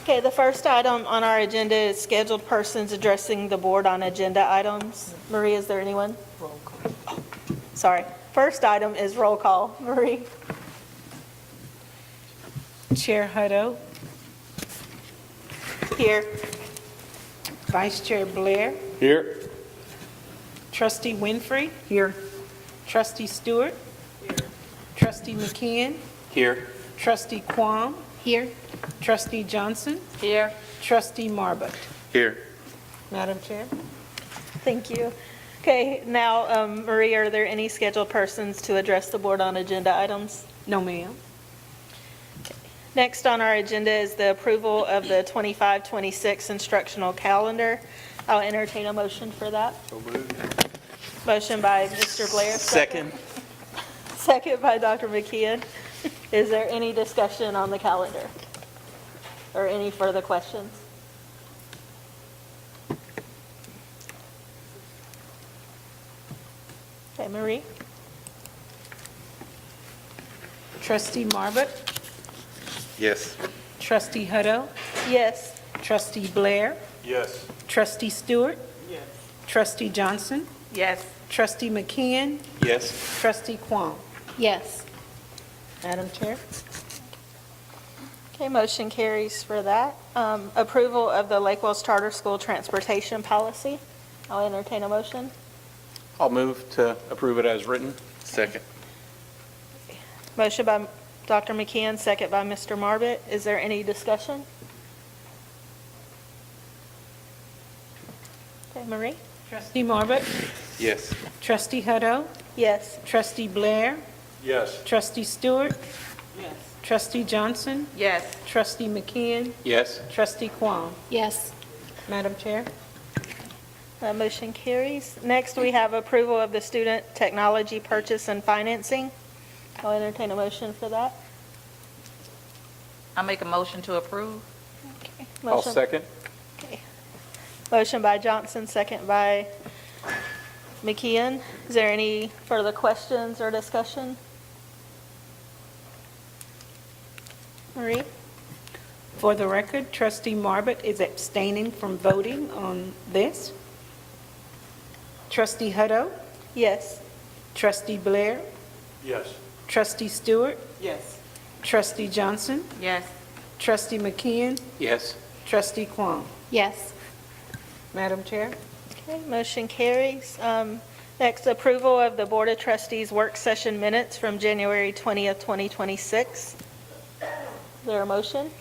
Okay, the first item on our agenda is scheduled persons addressing the board on agenda items. Marie, is there anyone? Roll call. Oh, sorry. First item is roll call. Marie? Chair Hutto, Here. Vice Chair Blair, Here. Trustee Winfrey, Here. Trustee Stewart, Trustee McKeon, Here. Trustee Quam, Here. Trustee Johnson, Here. Trustee Marbut. Here. Madam Chair. Thank you. Okay, now, Marie, are there any scheduled persons to address the board on agenda items? No, ma'am. Next on our agenda is the approval of the 25-26 instructional calendar. I'll entertain a motion for that. So moved. Motion by Mr. Blair. Second. Second by Dr. McKeon. Is there any discussion on the calendar? Or any further questions? Okay, Marie? Trustee Marbut, Yes. Trustee Hutto, Yes. Trustee Blair, Yes. Trustee Stewart, Yes. Trustee Johnson, Yes. Trustee McKeon, Yes. Trustee Quam. Yes. Madam Chair. Okay, motion carries for that. Approval of the Lake Wells Charter School transportation policy. I'll entertain a motion. I'll move to approve it as written. Second. Motion by Dr. McKeon, second by Mr. Marbut. Is there any discussion? Okay, Marie? Trustee Marbut, Yes. Trustee Hutto, Yes. Trustee Blair, Yes. Trustee Stewart, Yes. Trustee Johnson, Yes. Trustee McKeon, Yes. Trustee Quam. Yes. Madam Chair. Motion carries. Next, we have approval of the student technology purchase and financing. I'll entertain a motion for that. I make a motion to approve. Okay. I'll Motion- second. Okay. Motion by Johnson, second by McKeon. Is there any further questions or discussion? Marie? For the record, Trustee Marbut is abstaining from voting on this. Trustee Hutto, Yes. Trustee Blair, Yes. Trustee Stewart, Yes. Trustee Johnson, Yes. Trustee McKeon, Yes. Trustee Quam. Yes. Madam Chair. Okay, motion carries. Next, approval of the Board of Trustees work session minutes from January 20th, 2026. Is there a motion?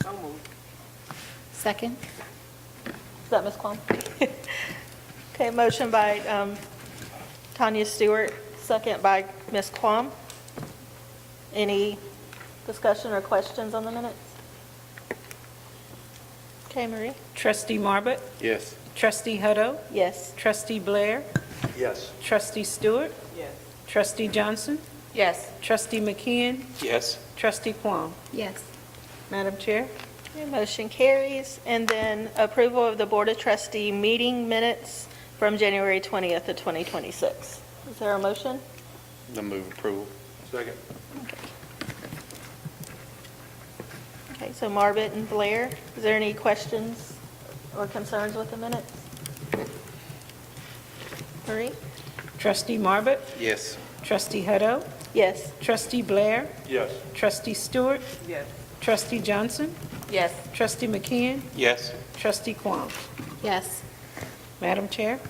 So moved. Second. Is that Ms. Quam? Okay, motion by Tanya Stewart, second by Ms. Quam. Any discussion or questions on the minutes? Okay, Marie? Trustee Marbut, Yes. Trustee Hutto, Yes. Trustee Blair, Yes. Trustee Stewart, Yes. Trustee Johnson, Yes. Trustee McKeon, Yes. Trustee Quam. Yes. Madam Chair. Okay, motion carries. And then approval of the Board of Trustee meeting minutes from January 20th of 2026. Is there a motion? The move approval. Second. Okay, so Marbut and Blair, is there any questions or concerns with the minutes? Marie? Trustee Marbut, Yes. Trustee Hutto, Yes. Trustee Blair, Yes. Trustee Stewart, Yes. Trustee Johnson, Yes. Trustee McKeon, Yes. Trustee Quam. Yes. Madam Chair.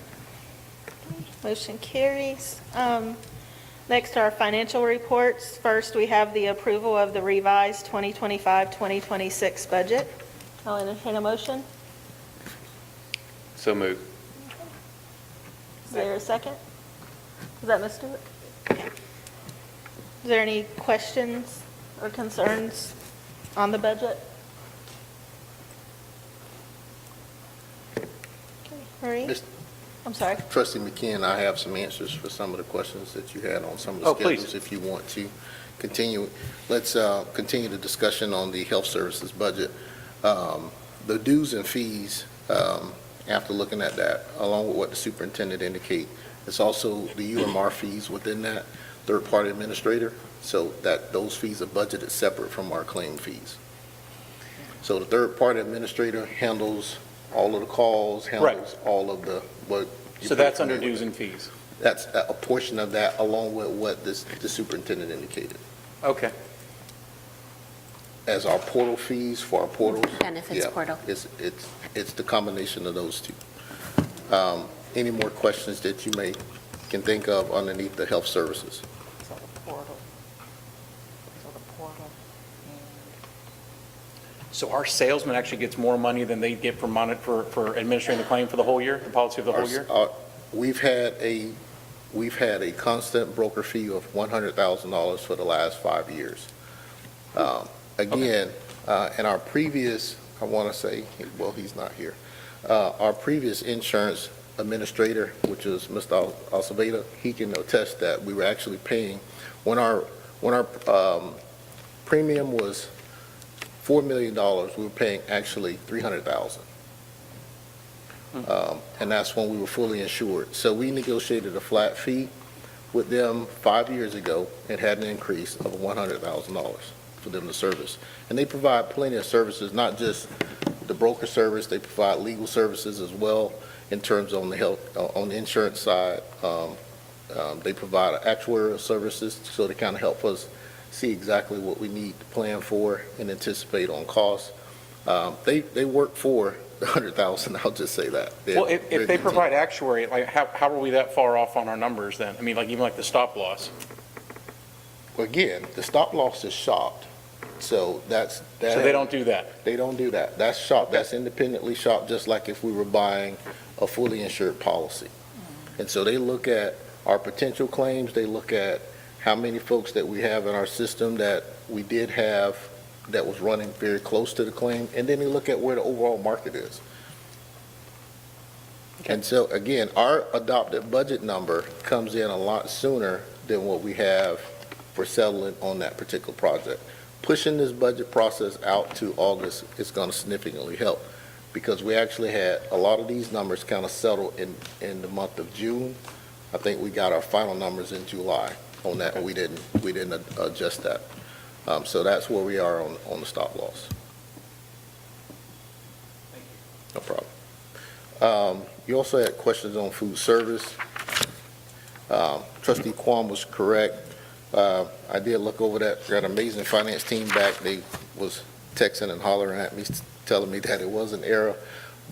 Motion carries. Next are financial reports. First, we have the approval of the revised 2025-2026 budget. I'll entertain a motion. So moved. Is there a second? Is that Ms. Stewart? Okay. Is there any questions or concerns on the budget? Okay, Marie? Mr. I'm sorry. Trustee McKeon, I have some answers for some of the questions that you had on some of the Oh, please. schedules, if you want to continue. Let's continue the discussion on the health services budget. The dues and fees, after looking at that, along with what the superintendent indicated, it's also the UMR fees within that third-party administrator, so that those fees are budgeted separate from our claim fees. So the third-party administrator handles all of the calls, handles all of the, what. So that's under dues and fees? That's a portion of that, along with what the superintendent indicated. Okay. As our portal fees for our portals. Benefits yeah, portal. It's the combination of those two. Any more questions that you can think of underneath the health services? So the portal. So the portal. So our salesman actually gets more money than they get for administering the claim for the whole year, the policy of the whole year? We've had a constant broker fee of $100,000 for the last 5 years. Again, in our previous, I want to say, well, he's not here. Our previous insurance administrator, which is Mr. Alceveda, he can attest that we were actually paying, when our premium was $4 million, we were paying actually $300,000. And that's when we were fully insured. So we negotiated a flat fee with them 5 years ago and had an increase of $100,000 for them to service. And they provide plenty of services, not just the broker service, they provide legal services as well in terms on the health, on the insurance side. They provide actuarial services, so they kind of help us see exactly what we need to plan for and anticipate on costs. They work for the $100,000, I'll just say that. Well, if they provide actuary, like, how are we that far off on our numbers then? I mean, like, even like the stop loss? Again, the stop loss is shopped, so that's. So they don't do that? They don't do that. That's shopped, that's independently shopped, just like if we were buying a fully insured policy. And so they look at our potential claims, they look at how many folks that we have in our system that we did have that was running very close to the claim, and then they look at where the overall market is. And so, again, our adopted budget number comes in a lot sooner than what we have for settling on that particular project. Pushing this budget process out to August is going to significantly help, because we actually had a lot of these numbers kind of settled in the month of June. I think we got our final numbers in July on that, and we didn't adjust that. So that's where we are on the stop loss. No problem. You also had questions on food service. Trustee Kwon was correct. I did look over that. Got an amazing finance team back. They was texting and hollering at me, telling me that it was an error.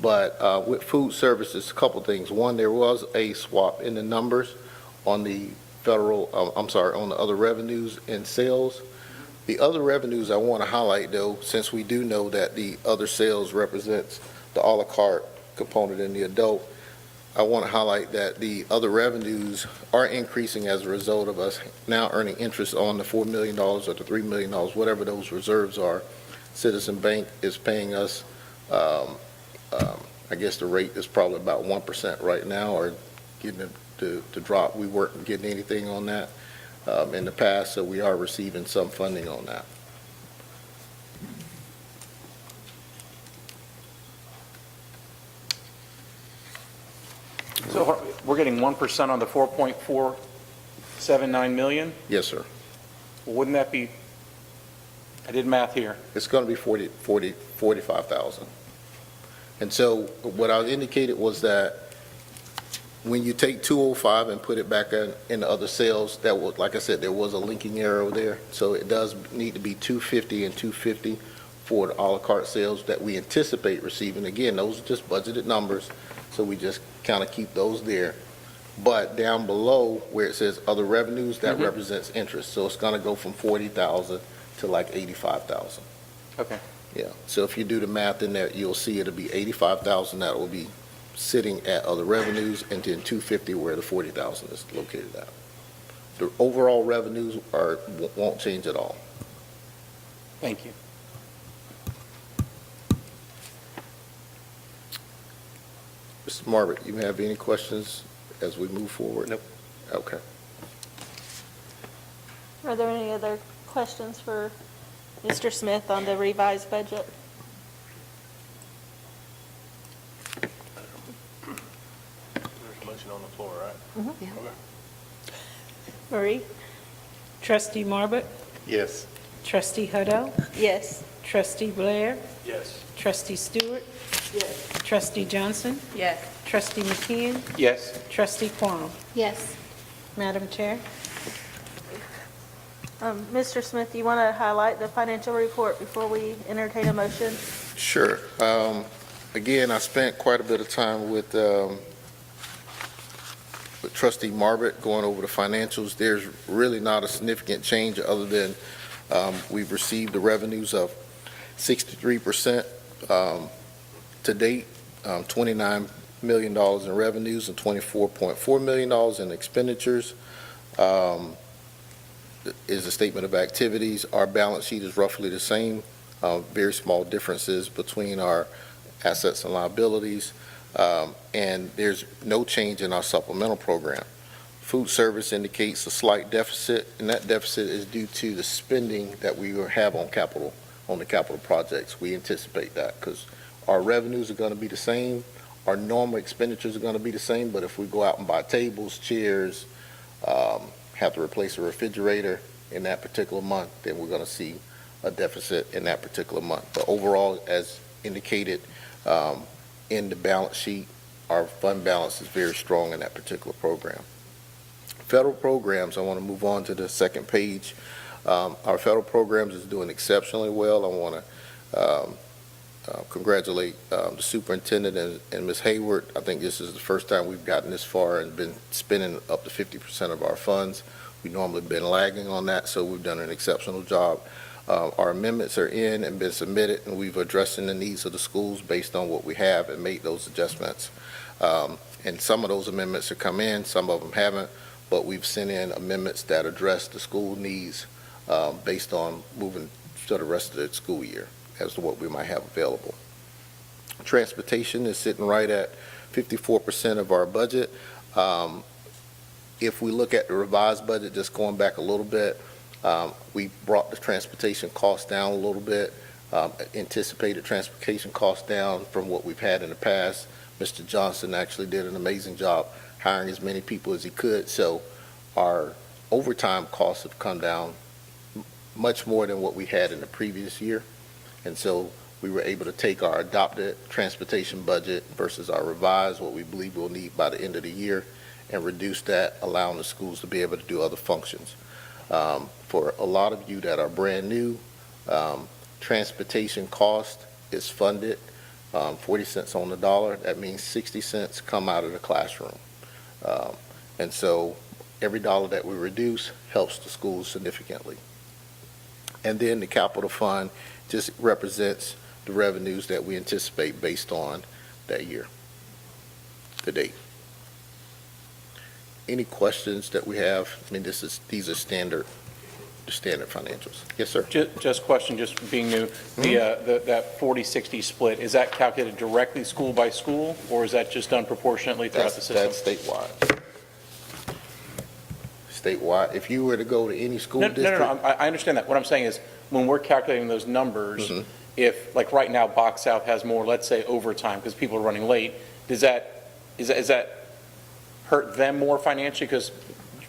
But with food services, a couple things. One, there was a swap in the numbers on the federal, on the other revenues and sales. The other revenues I want to highlight, though, since we do know that the other sales represents the a la carte component in the adult, I want to highlight that the other revenues are increasing as a result of us now earning interest on the $4 million or the $3 million, whatever those reserves are. Citizen Bank is paying us, I guess the rate is probably about 1% right now, or getting it to drop. We weren't getting anything on that in the past, so we are receiving some funding on that. So we're getting 1% on the 4.479 million? Yes, sir. Well, wouldn't that be, I did math here. It's going to be 45,000. And so what I indicated was that when you take 205 and put it back in the other sales, that was, like I said, there was a linking error there. So it does need to be 250 and 250 for the a la carte sales that we anticipate receiving. Again, those are just budgeted numbers, so we just kind of keep those there. But down below where it says other revenues, that represents interest. So it's going to go from 40,000 to like 85,000. Okay. Yeah. So if you do the math in there, you'll see it'll be 85,000 that will be sitting at other revenues, and then 250 where the 40,000 is located at. The overall revenues won't change at all. Thank you. Mr. Marbert, you have any questions as we move forward? Nope. Okay. Are there any other questions for Mr. Smith on the revised budget? There's a motion on the floor, right? Yeah. Okay. Marie? Trustee Marbut? Yes. Trustee Hutto? Yes. Trustee Blair? Yes. Trustee Stewart? Yes. Trustee Johnson? Yes. Trustee McKeon? Yes. Trustee Quam. Yes. Madam Chair? Mr. Smith, you want to highlight the financial report before we entertain a motion? Sure. Again, I spent quite a bit of time with Trustee Marbut going over the financials. There's really not a significant change other than we've received the revenues of 63% to date, $29 million in revenues and $24.4 million in expenditures. Is a statement of activities. Our balance sheet is roughly the same. Very small differences between our assets and liabilities. And there's no change in our supplemental program. Food service indicates a slight deficit, and that deficit is due to the spending that we have on the capital projects. We anticipate that because our revenues are going to be the same. Our normal expenditures are going to be the same, but if we go out and buy tables, chairs, have to replace a refrigerator in that particular month, then we're going to see a deficit in that particular month. But overall, as indicated in the balance sheet, our fund balance is very strong in that particular program. Federal programs, I want to move on to the second page. Our federal programs is doing exceptionally well. I want to congratulate the superintendent and Ms. Hayward. I think this is the first time we've gotten this far and been spending up to 50% of our funds. We've normally been lagging on that, so we've done an exceptional job. Our amendments are in and been submitted, and we've addressing the needs of the schools based on what we have and made those adjustments. And some of those amendments have come in, some of them haven't, but we've sent in amendments that address the school needs based on moving to the rest of the school year as to what we might have available. Transportation is sitting right at 54% of our budget. If we look at the revised budget, just going back a little bit, we brought the transportation costs down a little bit, anticipated transportation costs down from what we've had in the past. Mr. Johnson actually did an amazing job hiring as many people as he could, so our overtime costs have come down much more than what we had in the previous year. And so we were able to take our adopted transportation budget versus our revised, what we believe we'll need by the end of the year, and reduce that, allowing the schools to be able to do other functions. For a lot of you that are brand new, transportation cost is funded 40 cents on the dollar. That means 60 cents come out of the classroom. And so every dollar that we reduce helps the schools significantly. And then the capital fund just represents the revenues that we anticipate based on that year, to date. Any questions that we have? I mean, these are standard financials. Yes, sir. Just question, just being new, that 40-60 split, is that calculated directly school by school, or is that just done proportionately throughout the system? That's statewide. Statewide. If you were to go to any school district. No, I understand that. What I'm saying is, when we're calculating those numbers, if, like right now, Box South has more, let's say, overtime because people are running late, is that hurt them more financially because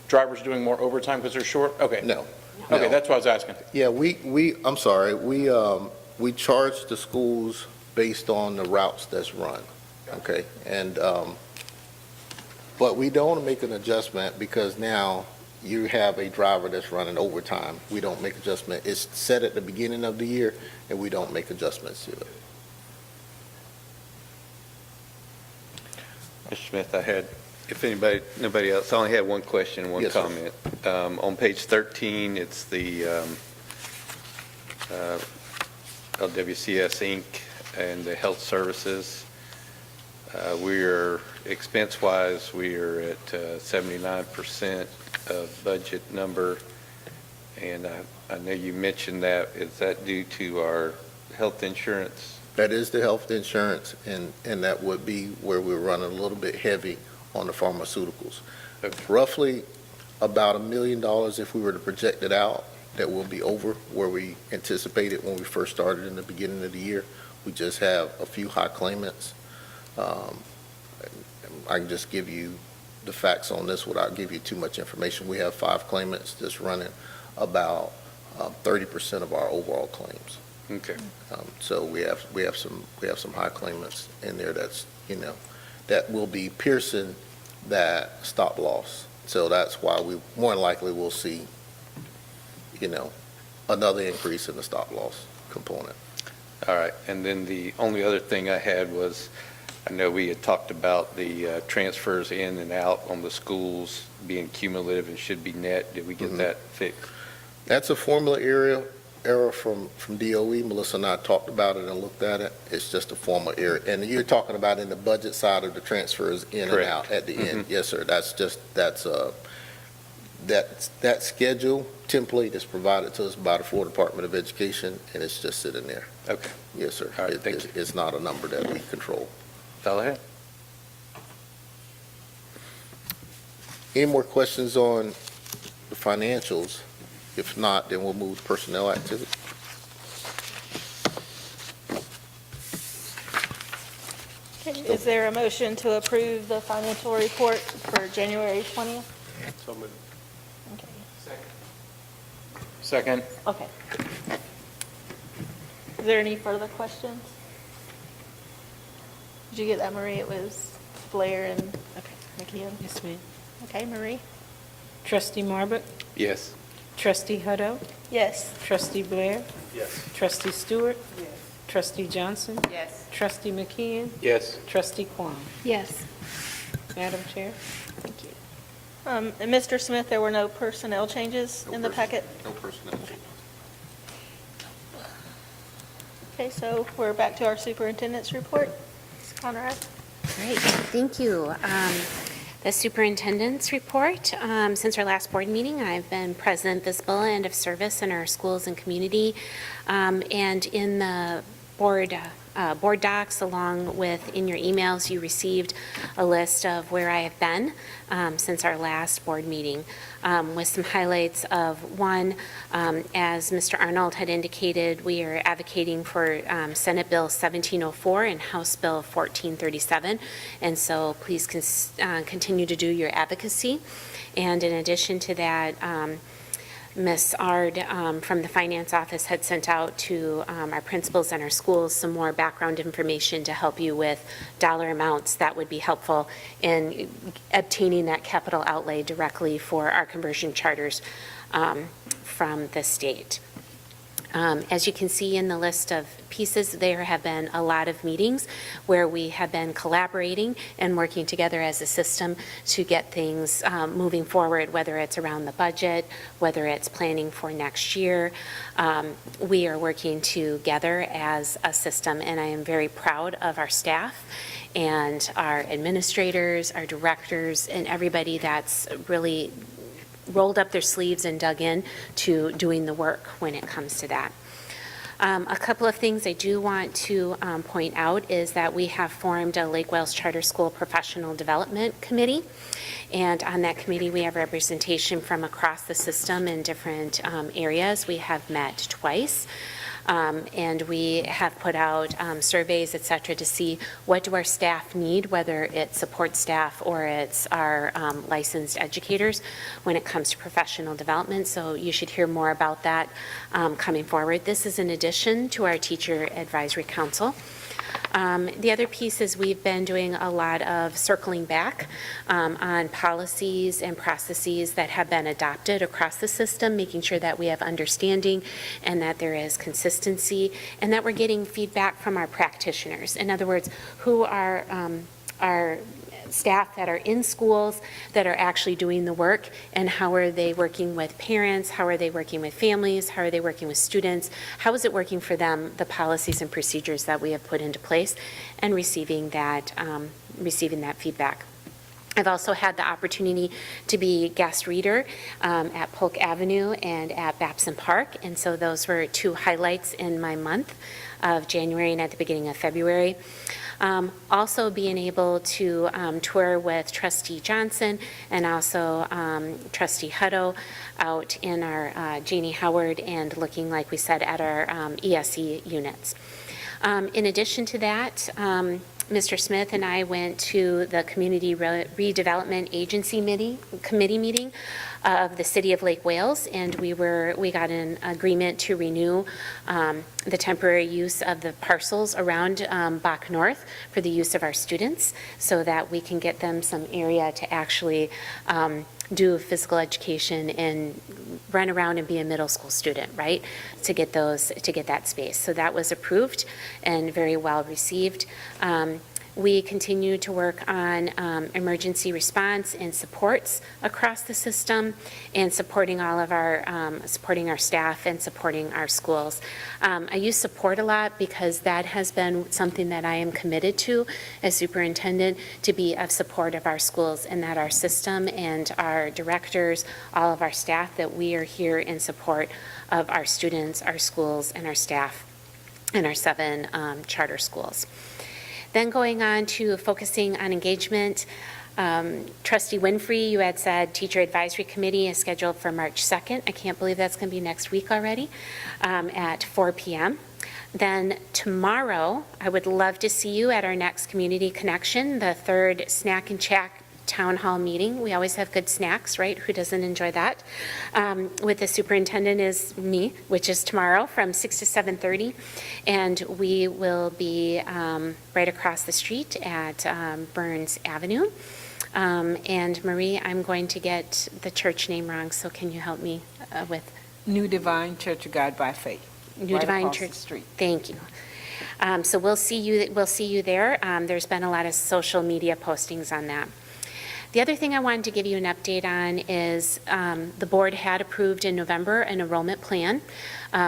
drivers are doing more overtime because they're short? Okay. No. Okay, that's what I was asking. Yeah, I'm sorry, we charge the schools based on the routes that's run, okay? And, but we don't make an adjustment because now you have a driver that's running overtime. We don't make adjustment. It's set at the beginning of the year, and we don't make adjustments to it. Mr. Smith, I had If nobody else, I only had one question, one Yes, sir. comment. On page 13, it's the LWCS Inc. and the health services. Expense-wise, we are at 79% of budget number, and I know you mentioned that. Is that due to our health insurance? That is the health insurance, and that would be where we're running a little bit heavy on the pharmaceuticals. Okay. Roughly about $1 million if we were to project it out, that will be over where we anticipated when we first started in the beginning of the year. We just have a few high claimants. I can just give you the facts on this without giving you too much information. We have 5 claimants that's running about 30% of our overall claims. Okay. So we have some high claimants in there that's, that will be piercing that stop loss. So that's why we more than likely will see, another increase in the stop loss component. All right. And then the only other thing I had was, I know we had talked about the transfers in and out on the schools being cumulative and should be net. Did we get that fixed? That's a formula error from DOE. Melissa and I talked about it and looked at it. It's just a formula error. And you're talking about in the budget side of the transfers in Correct. and out at the end. Yes, sir. That schedule template is provided to us by the Florida Department of Education, and it's just sitting there. Okay. Yes, sir. All right, thank you. It's not a number that we control. That's all I had. Any more questions on the financials? If not, then we'll move to personnel activity. Okay, is there a motion to approve the financial report for January 20th? So moved. Okay. Second. Okay. Is there any further questions? Did you get that, Marie? It was Blair and, okay, McKeon. Yes, ma'am. Okay, Marie? Trustee Marbut, Yes. Trustee Hutto, Yes. Trustee Blair, Yes. Trustee Stewart. Yes. Trustee Johnson, Yes. Trustee McKeon, Yes. Trustee Quan. Yes. Madam Chair? Thank you. And Mr. Smith, there were no personnel changes in the packet? No personnel changes. Okay, so we're back to our superintendent's report. Ms. Conrad? Great, thank you. The superintendent's report, since our last board meeting, I've been present, visible, and of service in our schools and community. And in the board docs, along with in your emails, you received a list of where I have been since our last board meeting, with some highlights of one, as Mr. Arnold had indicated, we are advocating for Senate Bill 1704 and House Bill 1437, and so please continue to do your advocacy. And in addition to that, Ms. Ard from the Finance Office had sent out to our principals and our schools some more background information to help you with dollar amounts that would be helpful in obtaining that capital outlay directly for our conversion charters from the state. As you can see in the list of pieces, there have been a lot of meetings where we have been collaborating and working together as a system to get things moving forward, whether it's around the budget, whether it's planning for next year. We are working together as a system, and I am very proud of our staff and our administrators, our directors, and everybody that's really rolled up their sleeves and dug in to doing the work when it comes to that. A couple of things I do want to point out is that we have formed a Lake Wales Charter School Professional Development Committee, and on that committee we have representation from across the system in different areas. We have met twice. And we have put out surveys, et cetera, to see what do our staff need, whether it's support staff or it's our licensed educators when it comes to professional development. So you should hear more about that coming forward. This is in addition to our Teacher Advisory Council. The other piece is we've been doing a lot of circling back on policies and processes that have been adopted across the system, making sure that we have understanding and that there is consistency and that we're getting feedback from our practitioners. In other words, who are our staff that are in schools that are actually doing the work, and how are they working with parents, how are they working with families, how are they working with students, how is it working for them, the policies and procedures that we have put into place, and receiving that feedback. I've also had the opportunity to be guest reader at Polk Avenue and at Babson Park, and so those were two highlights in my month of January and at the beginning of February. Also being able to tour with Trustee Johnson and also Trustee Hutto out in our Janie Howard, and looking, like we said, at our ESE units. In addition to that, Mr. Smith and I went to the Community Redevelopment Agency Committee meeting of the City of Lake Wales, and we got an agreement to renew the temporary use of the parcels around Bach North for the use of our students, so that we can get them some area to actually do physical education and run around and be a middle school student, right? To get that space. So that was approved and very well received. We continue to work on emergency response and supports across the system, and supporting all of supporting our staff and supporting our schools. I use support a lot because that has been something that I am committed to as superintendent, to be of support of our schools, and that our system and our directors, all of our staff, that we are here in support of our students, our schools, and our staff, and our 7 charter schools. Then going on to focusing on engagement, Trustee Winfrey, you had said Teacher Advisory Committee is scheduled for March 2nd. I can't believe that's going to be next week already, at 4 p.m. Then tomorrow, I would love to see you at our next Community Connection, the 3rd Snack and Chat Town Hall meeting. We always have good snacks, right? Who doesn't enjoy that? With the superintendent is me, which is tomorrow from 6 to 7:30. And we will be right across the street at Burns Avenue. And Marie, I'm going to get the church name wrong, so can you help me with? New Divine Church of God by Faith. New Divine Church Street. Thank you. So we'll see you there. There's been a lot of social media postings on that. The other thing I wanted to give you an update on is the board had approved in November an enrollment plan.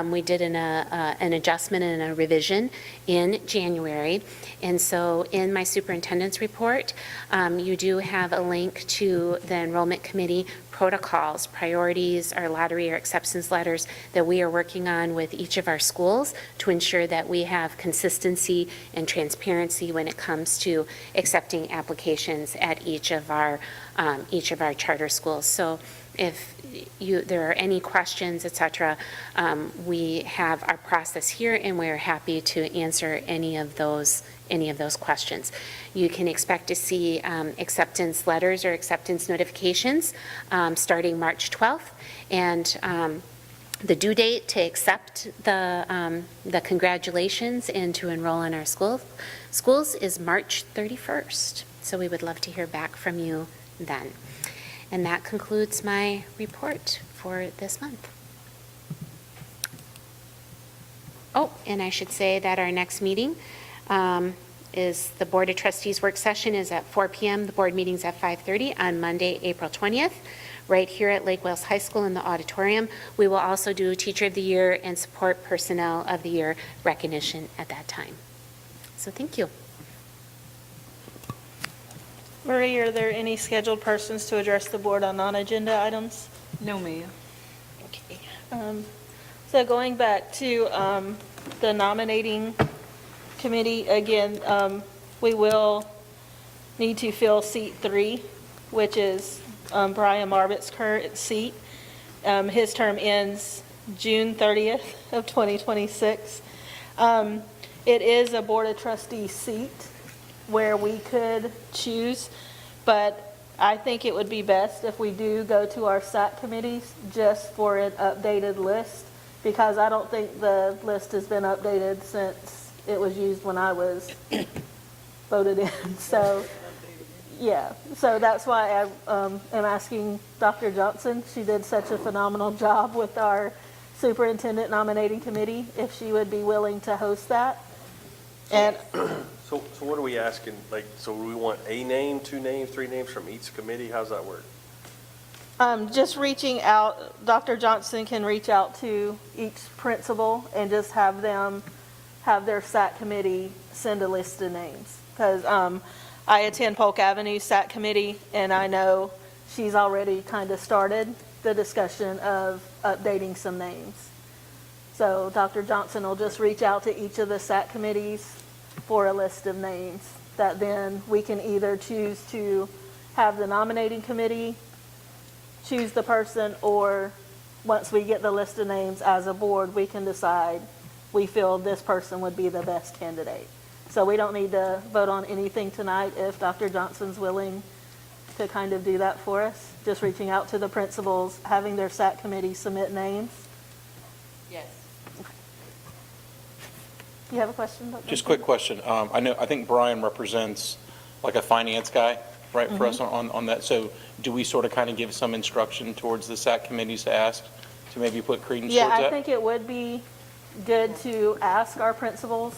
We did an adjustment and a revision in January. And so in my superintendent's report, you do have a link to the enrollment committee protocols, priorities, our lottery or acceptance letters that we are working on with each of our schools to ensure that we have consistency and transparency when it comes to accepting applications at each of our charter schools. So if there are any questions, et cetera, we have our process here, and we're happy to answer any of those questions. You can expect to see acceptance letters or acceptance notifications starting March 12th, and the due date to accept the congratulations and to enroll in our schools is March 31st. So we would love to hear back from you then. And that concludes my report for this month. Oh, and I should say that our next meeting is the Board of Trustees work session is at 4 p.m. The board meeting's at 5:30 on Monday, April 20th, right here at Lake Wales High School in the auditorium. We will also do Teacher of the Year and Support Personnel of the Year recognition at that time. So thank you. Marie, are there any scheduled persons to address the board on non-agenda items? No, ma'am. Okay. So going back to the nominating committee, again, we will need to fill seat 3, which is Brian Marbott's current seat. His term ends June 30th of 2026. It is a Board of Trustees seat where we could choose, but I think it would be best if we do go to our SAC committees just for an updated list, because I don't think the list has been updated since it was used when I was voted in. So, yeah, so that's why I am asking Dr. Johnson. She did such a phenomenal job with our superintendent nominating committee, if she would be willing to host that. And So what are we asking? Like, so we want a name, 2 names, 3 names from each committee? How's that work? just reaching out, Dr. Johnson can reach out to each principal and just have them have their SAT committee send a list of names. Because I attend Polk Avenue SAT committee, and I know she's already kind of started the discussion of updating some names. So Dr. Johnson will just reach out to each of the SAT committees for a list of names that then we can either choose to have the nominating committee choose the person, or once we get the list of names as a board, we can decide we feel this person would be the best candidate. So we don't need to vote on anything tonight if Dr. Johnson's willing to kind of do that for us. Just reaching out to the principals, having their SAT committee submit names. Yes. You have a question, Dr. Just quick question. I think Brian represents like a finance guy, right, for us on that. So do we sort of kind of give some instruction towards the SAC committees to ask to maybe put credence Yeah, towards that? I think it would be good to ask our principals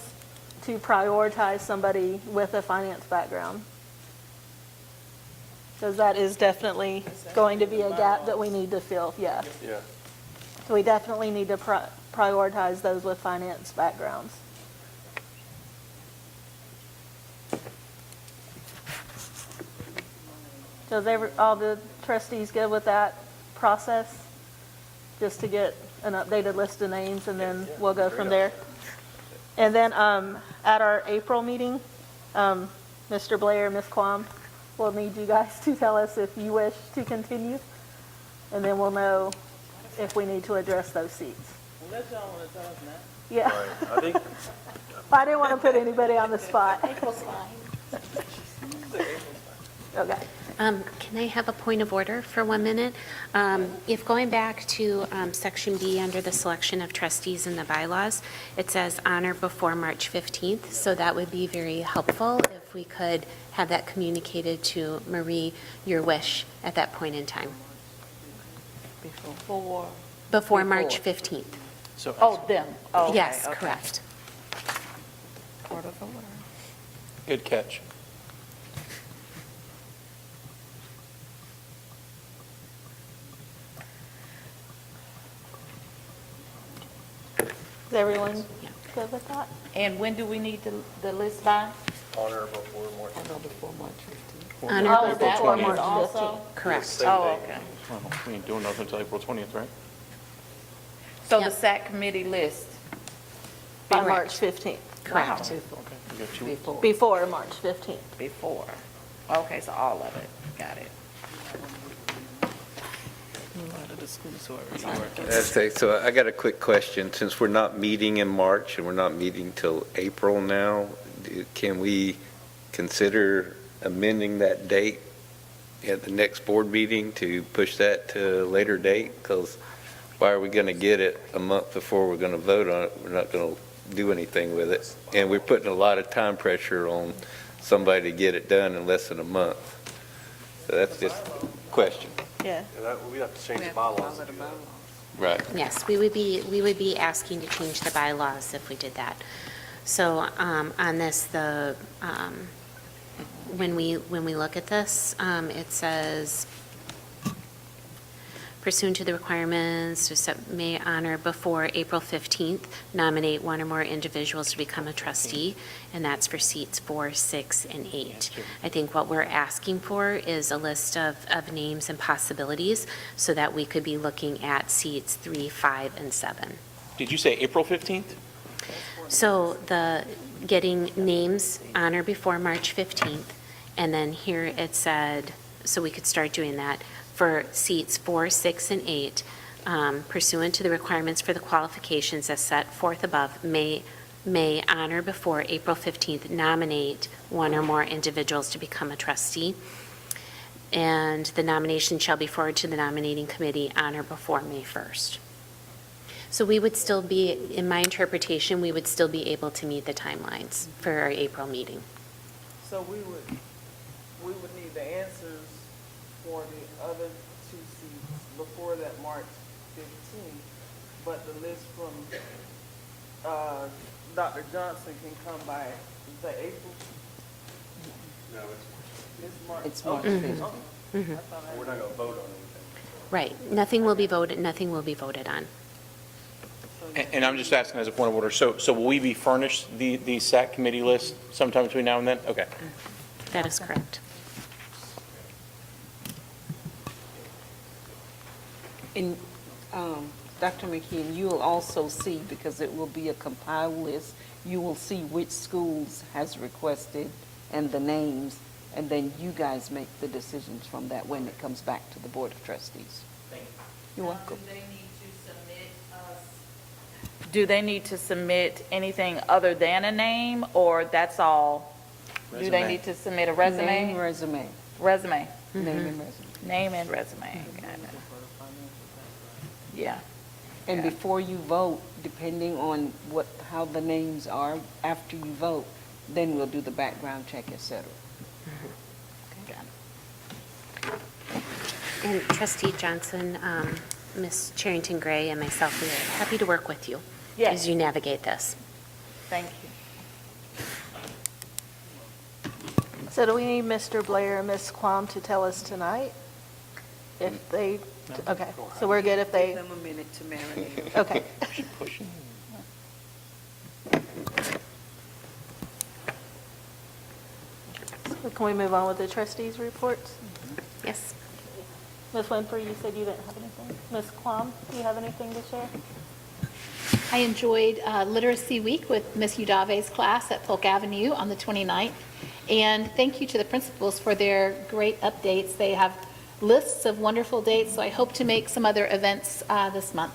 to prioritize somebody with a finance background. Because that is definitely going to be a gap that we need to fill, yeah. Yeah. So we definitely need to prioritize those with finance backgrounds. Does all the trustees good with that process? Just to get an updated list of names, and then we'll go from there. And then at our April meeting, Mr. Blair, Ms. Quam, we'll need you guys to tell us if you wish to continue, and then we'll know if we need to address those seats. Unless y'all want to tell us now. Yeah. All right. I think, I didn't want to put anybody on the spot. April's fine. Okay. Can I have a point of order for 1 minute? If going back to Section B under the selection of trustees in the bylaws, it says honor before March 15th, so that would be very helpful if we could have that communicated to Marie, your wish at that point in time. Before March 15th. So Oh, them. Oh, okay, Yes, okay. correct. Court of order. good catch. Is everyone good with that? And when do we need the list by? honor before March. Honor Oh, before that's March March 15th. also? Correct. Same Oh, day. okay. Well, we ain't doing nothing until April 20th, right? So the Yep. SAC committee list. By Correct. March 15th, Correct. We got you. before March 15th. Before. Okay, so all of it. Got it. So I got a quick question. Since we're not meeting in March and we're not meeting till April now, can we consider amending that date at the next board meeting to push that to a later date? Because why are we going to get it a month before we're going to vote on it? We're not going to do anything with it. And we're putting a lot of time pressure on somebody to get it done in less than a month. So that's just a question. Yeah. We'd have to change the bylaws. Right. Yes, we would be asking to change the bylaws if we did that. So on this, when we look at this, it says pursuant to the requirements, may honor before April 15th, nominate one or more individuals to become a trustee, and that's for seats 4, 6, and 8. I think what we're asking for is a list of names and possibilities so that we could be looking at seats 3, 5, and 7. Did you say April 15th? So getting names honor before March 15th, and then here it said, so we could start doing that, for seats 4, 6, and 8, pursuant to the requirements for the qualifications as set forth above, may honor before April 15th, nominate one or more individuals to become a trustee, and the nomination shall be forwarded to the nominating committee honor before May 1st. So we would still be, in my interpretation, we would still be able to meet the timelines for our April meeting. So we would need the answers for the other 2 seats before that March 15th, but the list from Dr. Johnson can come by, is that April? No, It's March. It's March Okay. 5th. Okay. I thought I- we're not going to vote on anything. Right, nothing will be voted on. And I'm just asking as a point of order, so will we be furnished the SAC committee list sometime between now and then? Okay. That is correct. And Dr. McKeon, you will also see, because it will be a compiled list, you will see which schools has requested and the names, and then you guys make the decisions from that when it comes back to the Board of Trustees. Thank you. You're welcome. Do they need to submit anything other than a name, or that's all? Do they Resume. need to submit a Name, resume? resume. Resume. Name and resume. Name and resume. Got it. Yeah. And before you vote, depending on how the names are, after you vote, then we'll do the background check, et cetera. And Trustee Johnson, Ms. Charrington Gray, and myself, we are happy to work with you Yes. as you navigate this. Thank you. So do we need Mr. Blair and Ms. Quam to tell us tonight? If they, okay, so we're good if they, Give them a minute to marinate. okay. So can we move on with the trustees' reports? Yes. Ms. Winfrey, you said you didn't have anything. Ms. Quam, do you have anything to share? I enjoyed Literacy Week with Ms. Udave's class at Polk Avenue on the 29th. And thank you to the principals for their great updates. They have lists of wonderful dates, so I hope to make some other events this month.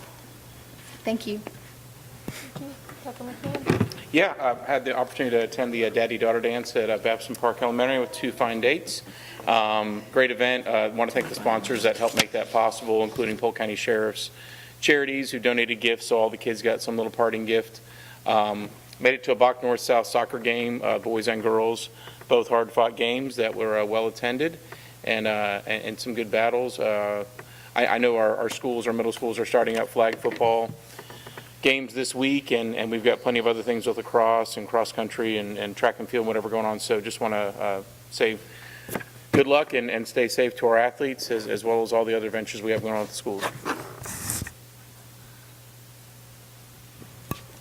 Thank you. Dr. McKeon? Yeah, I had the opportunity to attend the daddy-daughter dance at Babson Park Elementary with 2 fine dates. Great event. I want to thank the sponsors that helped make that possible, including Polk County Sheriff's Charities, who donated gifts, so all the kids got some little parting gift. Made it to a Bach North-South soccer game, boys and girls, both hard-fought games that were well-attended, and some good battles. I know our schools, our middle schools are starting up flag football games this week, and we've got plenty of other things with lacrosse and cross-country and track and field, whatever going on. So just want to say good luck and stay safe to our athletes, as well as all the other ventures we have going on at the schools.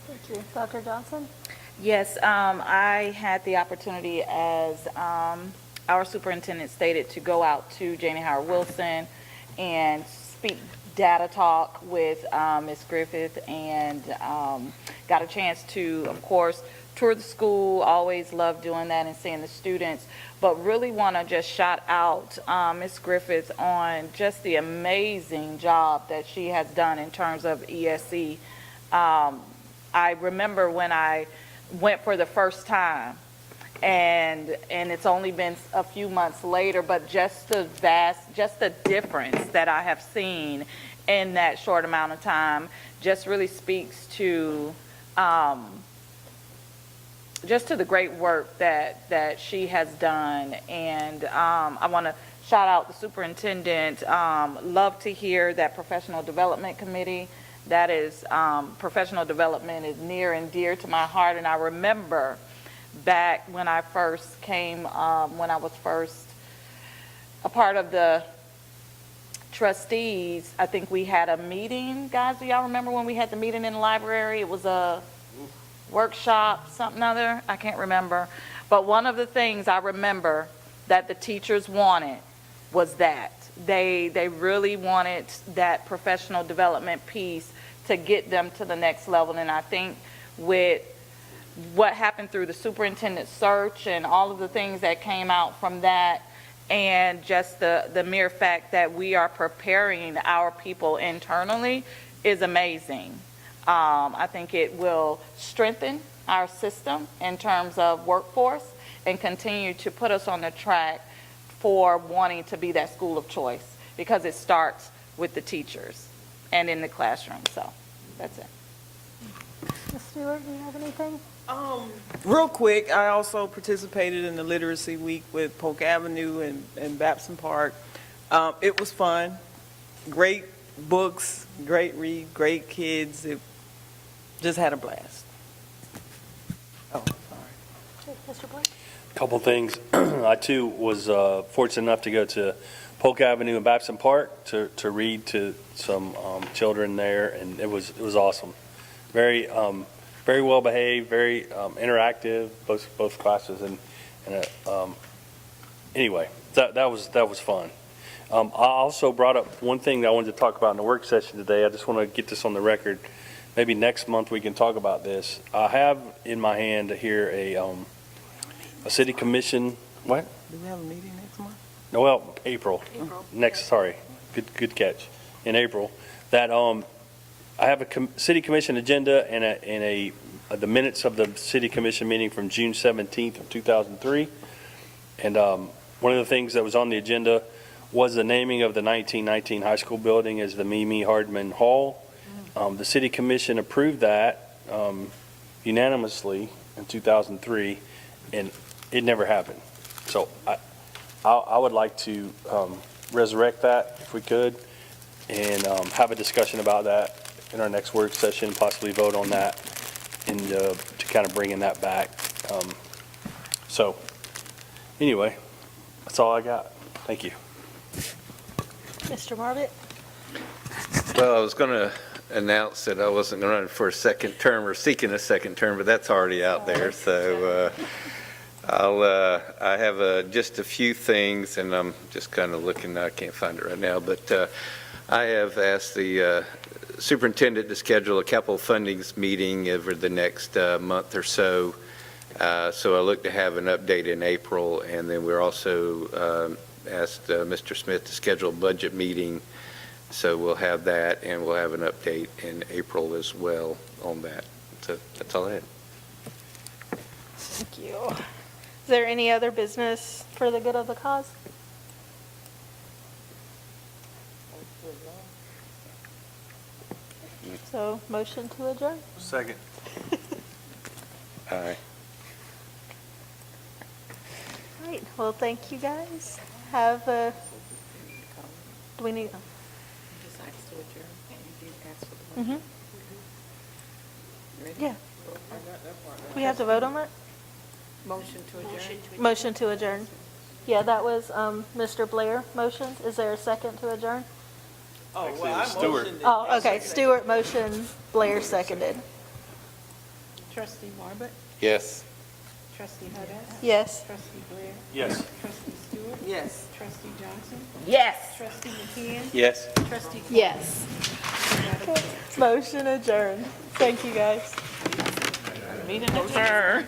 Thank you. Dr. Johnson? Yes, I had the opportunity, as our superintendent stated, to go out to Janie Howard Wilson and speak data talk with Ms. Griffith, and got a chance to, of course, tour the school. Always love doing that and seeing the students, but really want to just shout out Ms. Griffith on just the amazing job that she has done in terms of ESE. I remember when I went for the first time, and it's only been a few months later, but just the difference that I have seen in that short amount of time just really speaks to just to the great work that she has done. And I want to shout out the superintendent. Love to hear that professional development committee. That is, professional development is near and dear to my heart. And I remember back when I first came, when I was first a part of the trustees, I think we had a meeting, guys. Do y'all remember when we had the meeting in the library? It was a workshop, something other, I can't remember. But one of the things I remember that the teachers wanted was that. They really wanted that professional development piece to get them to the next level. And I think with what happened through the superintendent search and all of the things that came out from that, and just the mere fact that we are preparing our people internally is amazing. I think it will strengthen our system in terms of workforce and continue to put us on the track for wanting to be that school of choice, because it starts with the teachers and in the classroom. So that's it. Ms. Stewart, do you have anything? Real quick, I also participated in the Literacy Week with Polk Avenue and Babson Park. It was fun. Great books, great read, great kids. It just had a blast. Mr. Blake? Couple things. I too was fortunate enough to go to Polk Avenue in Babson Park to read to some children there, and it was awesome. Very well behaved, very interactive, both classes, and anyway, that was fun. I also brought up one thing that I wanted to talk about in the work session today. I just want to get this on the record. Maybe next month we can talk about this. I have in my hand here a city commission. What? Do we have a meeting next month? No, well, April. Next, sorry. Good catch. In April. That I have a city commission agenda and the minutes of the city commission meeting from June 17th of 2003. And one of the things that was on the agenda was the naming of the 1919 high school building as the Mimi Hardman Hall. The city commission approved that unanimously in 2003, and it never happened. So I would like to resurrect that if we could, and have a discussion about that in our next work session, possibly vote on that, and to kind of bringing that back. So anyway, that's all I got. Thank you. Mr. Marvitt? Well, I was going to announce that I wasn't going to run for a second term or seeking a second term, but that's already out there. So I have just a few things, and I'm just kind of looking. I can't find it right now, but I have asked the superintendent to schedule a capital fundings meeting over the next month or so. So I look to have an update in April, and then we're also asked Mr. Smith to schedule a budget meeting. So we'll have that, and we'll have an update in April as well on that. So that's all I had. Thank you. Is there any other business for the good of the cause? So, motion to adjourn? Second. All right. All right, well, thank you guys. Have a, do we need? Mm-hmm. Yeah. We have to vote on that? Motion to adjourn. Motion to adjourn. Yeah, that was Mr. Blair motioned. Is there a second to adjourn? Oh, well, I motioned it. Oh, okay, Stewart motion, Blair seconded. Trustee Marbut? Yes. Trustee Huddle? Yes. Trustee Blair? Yes. Trustee Stewart? Yes. Trustee Johnson? Yes. Trustee McKeon? Yes. Trustee Cole? Yes. Motion adjourned. Thank you, guys. Meeting adjourned.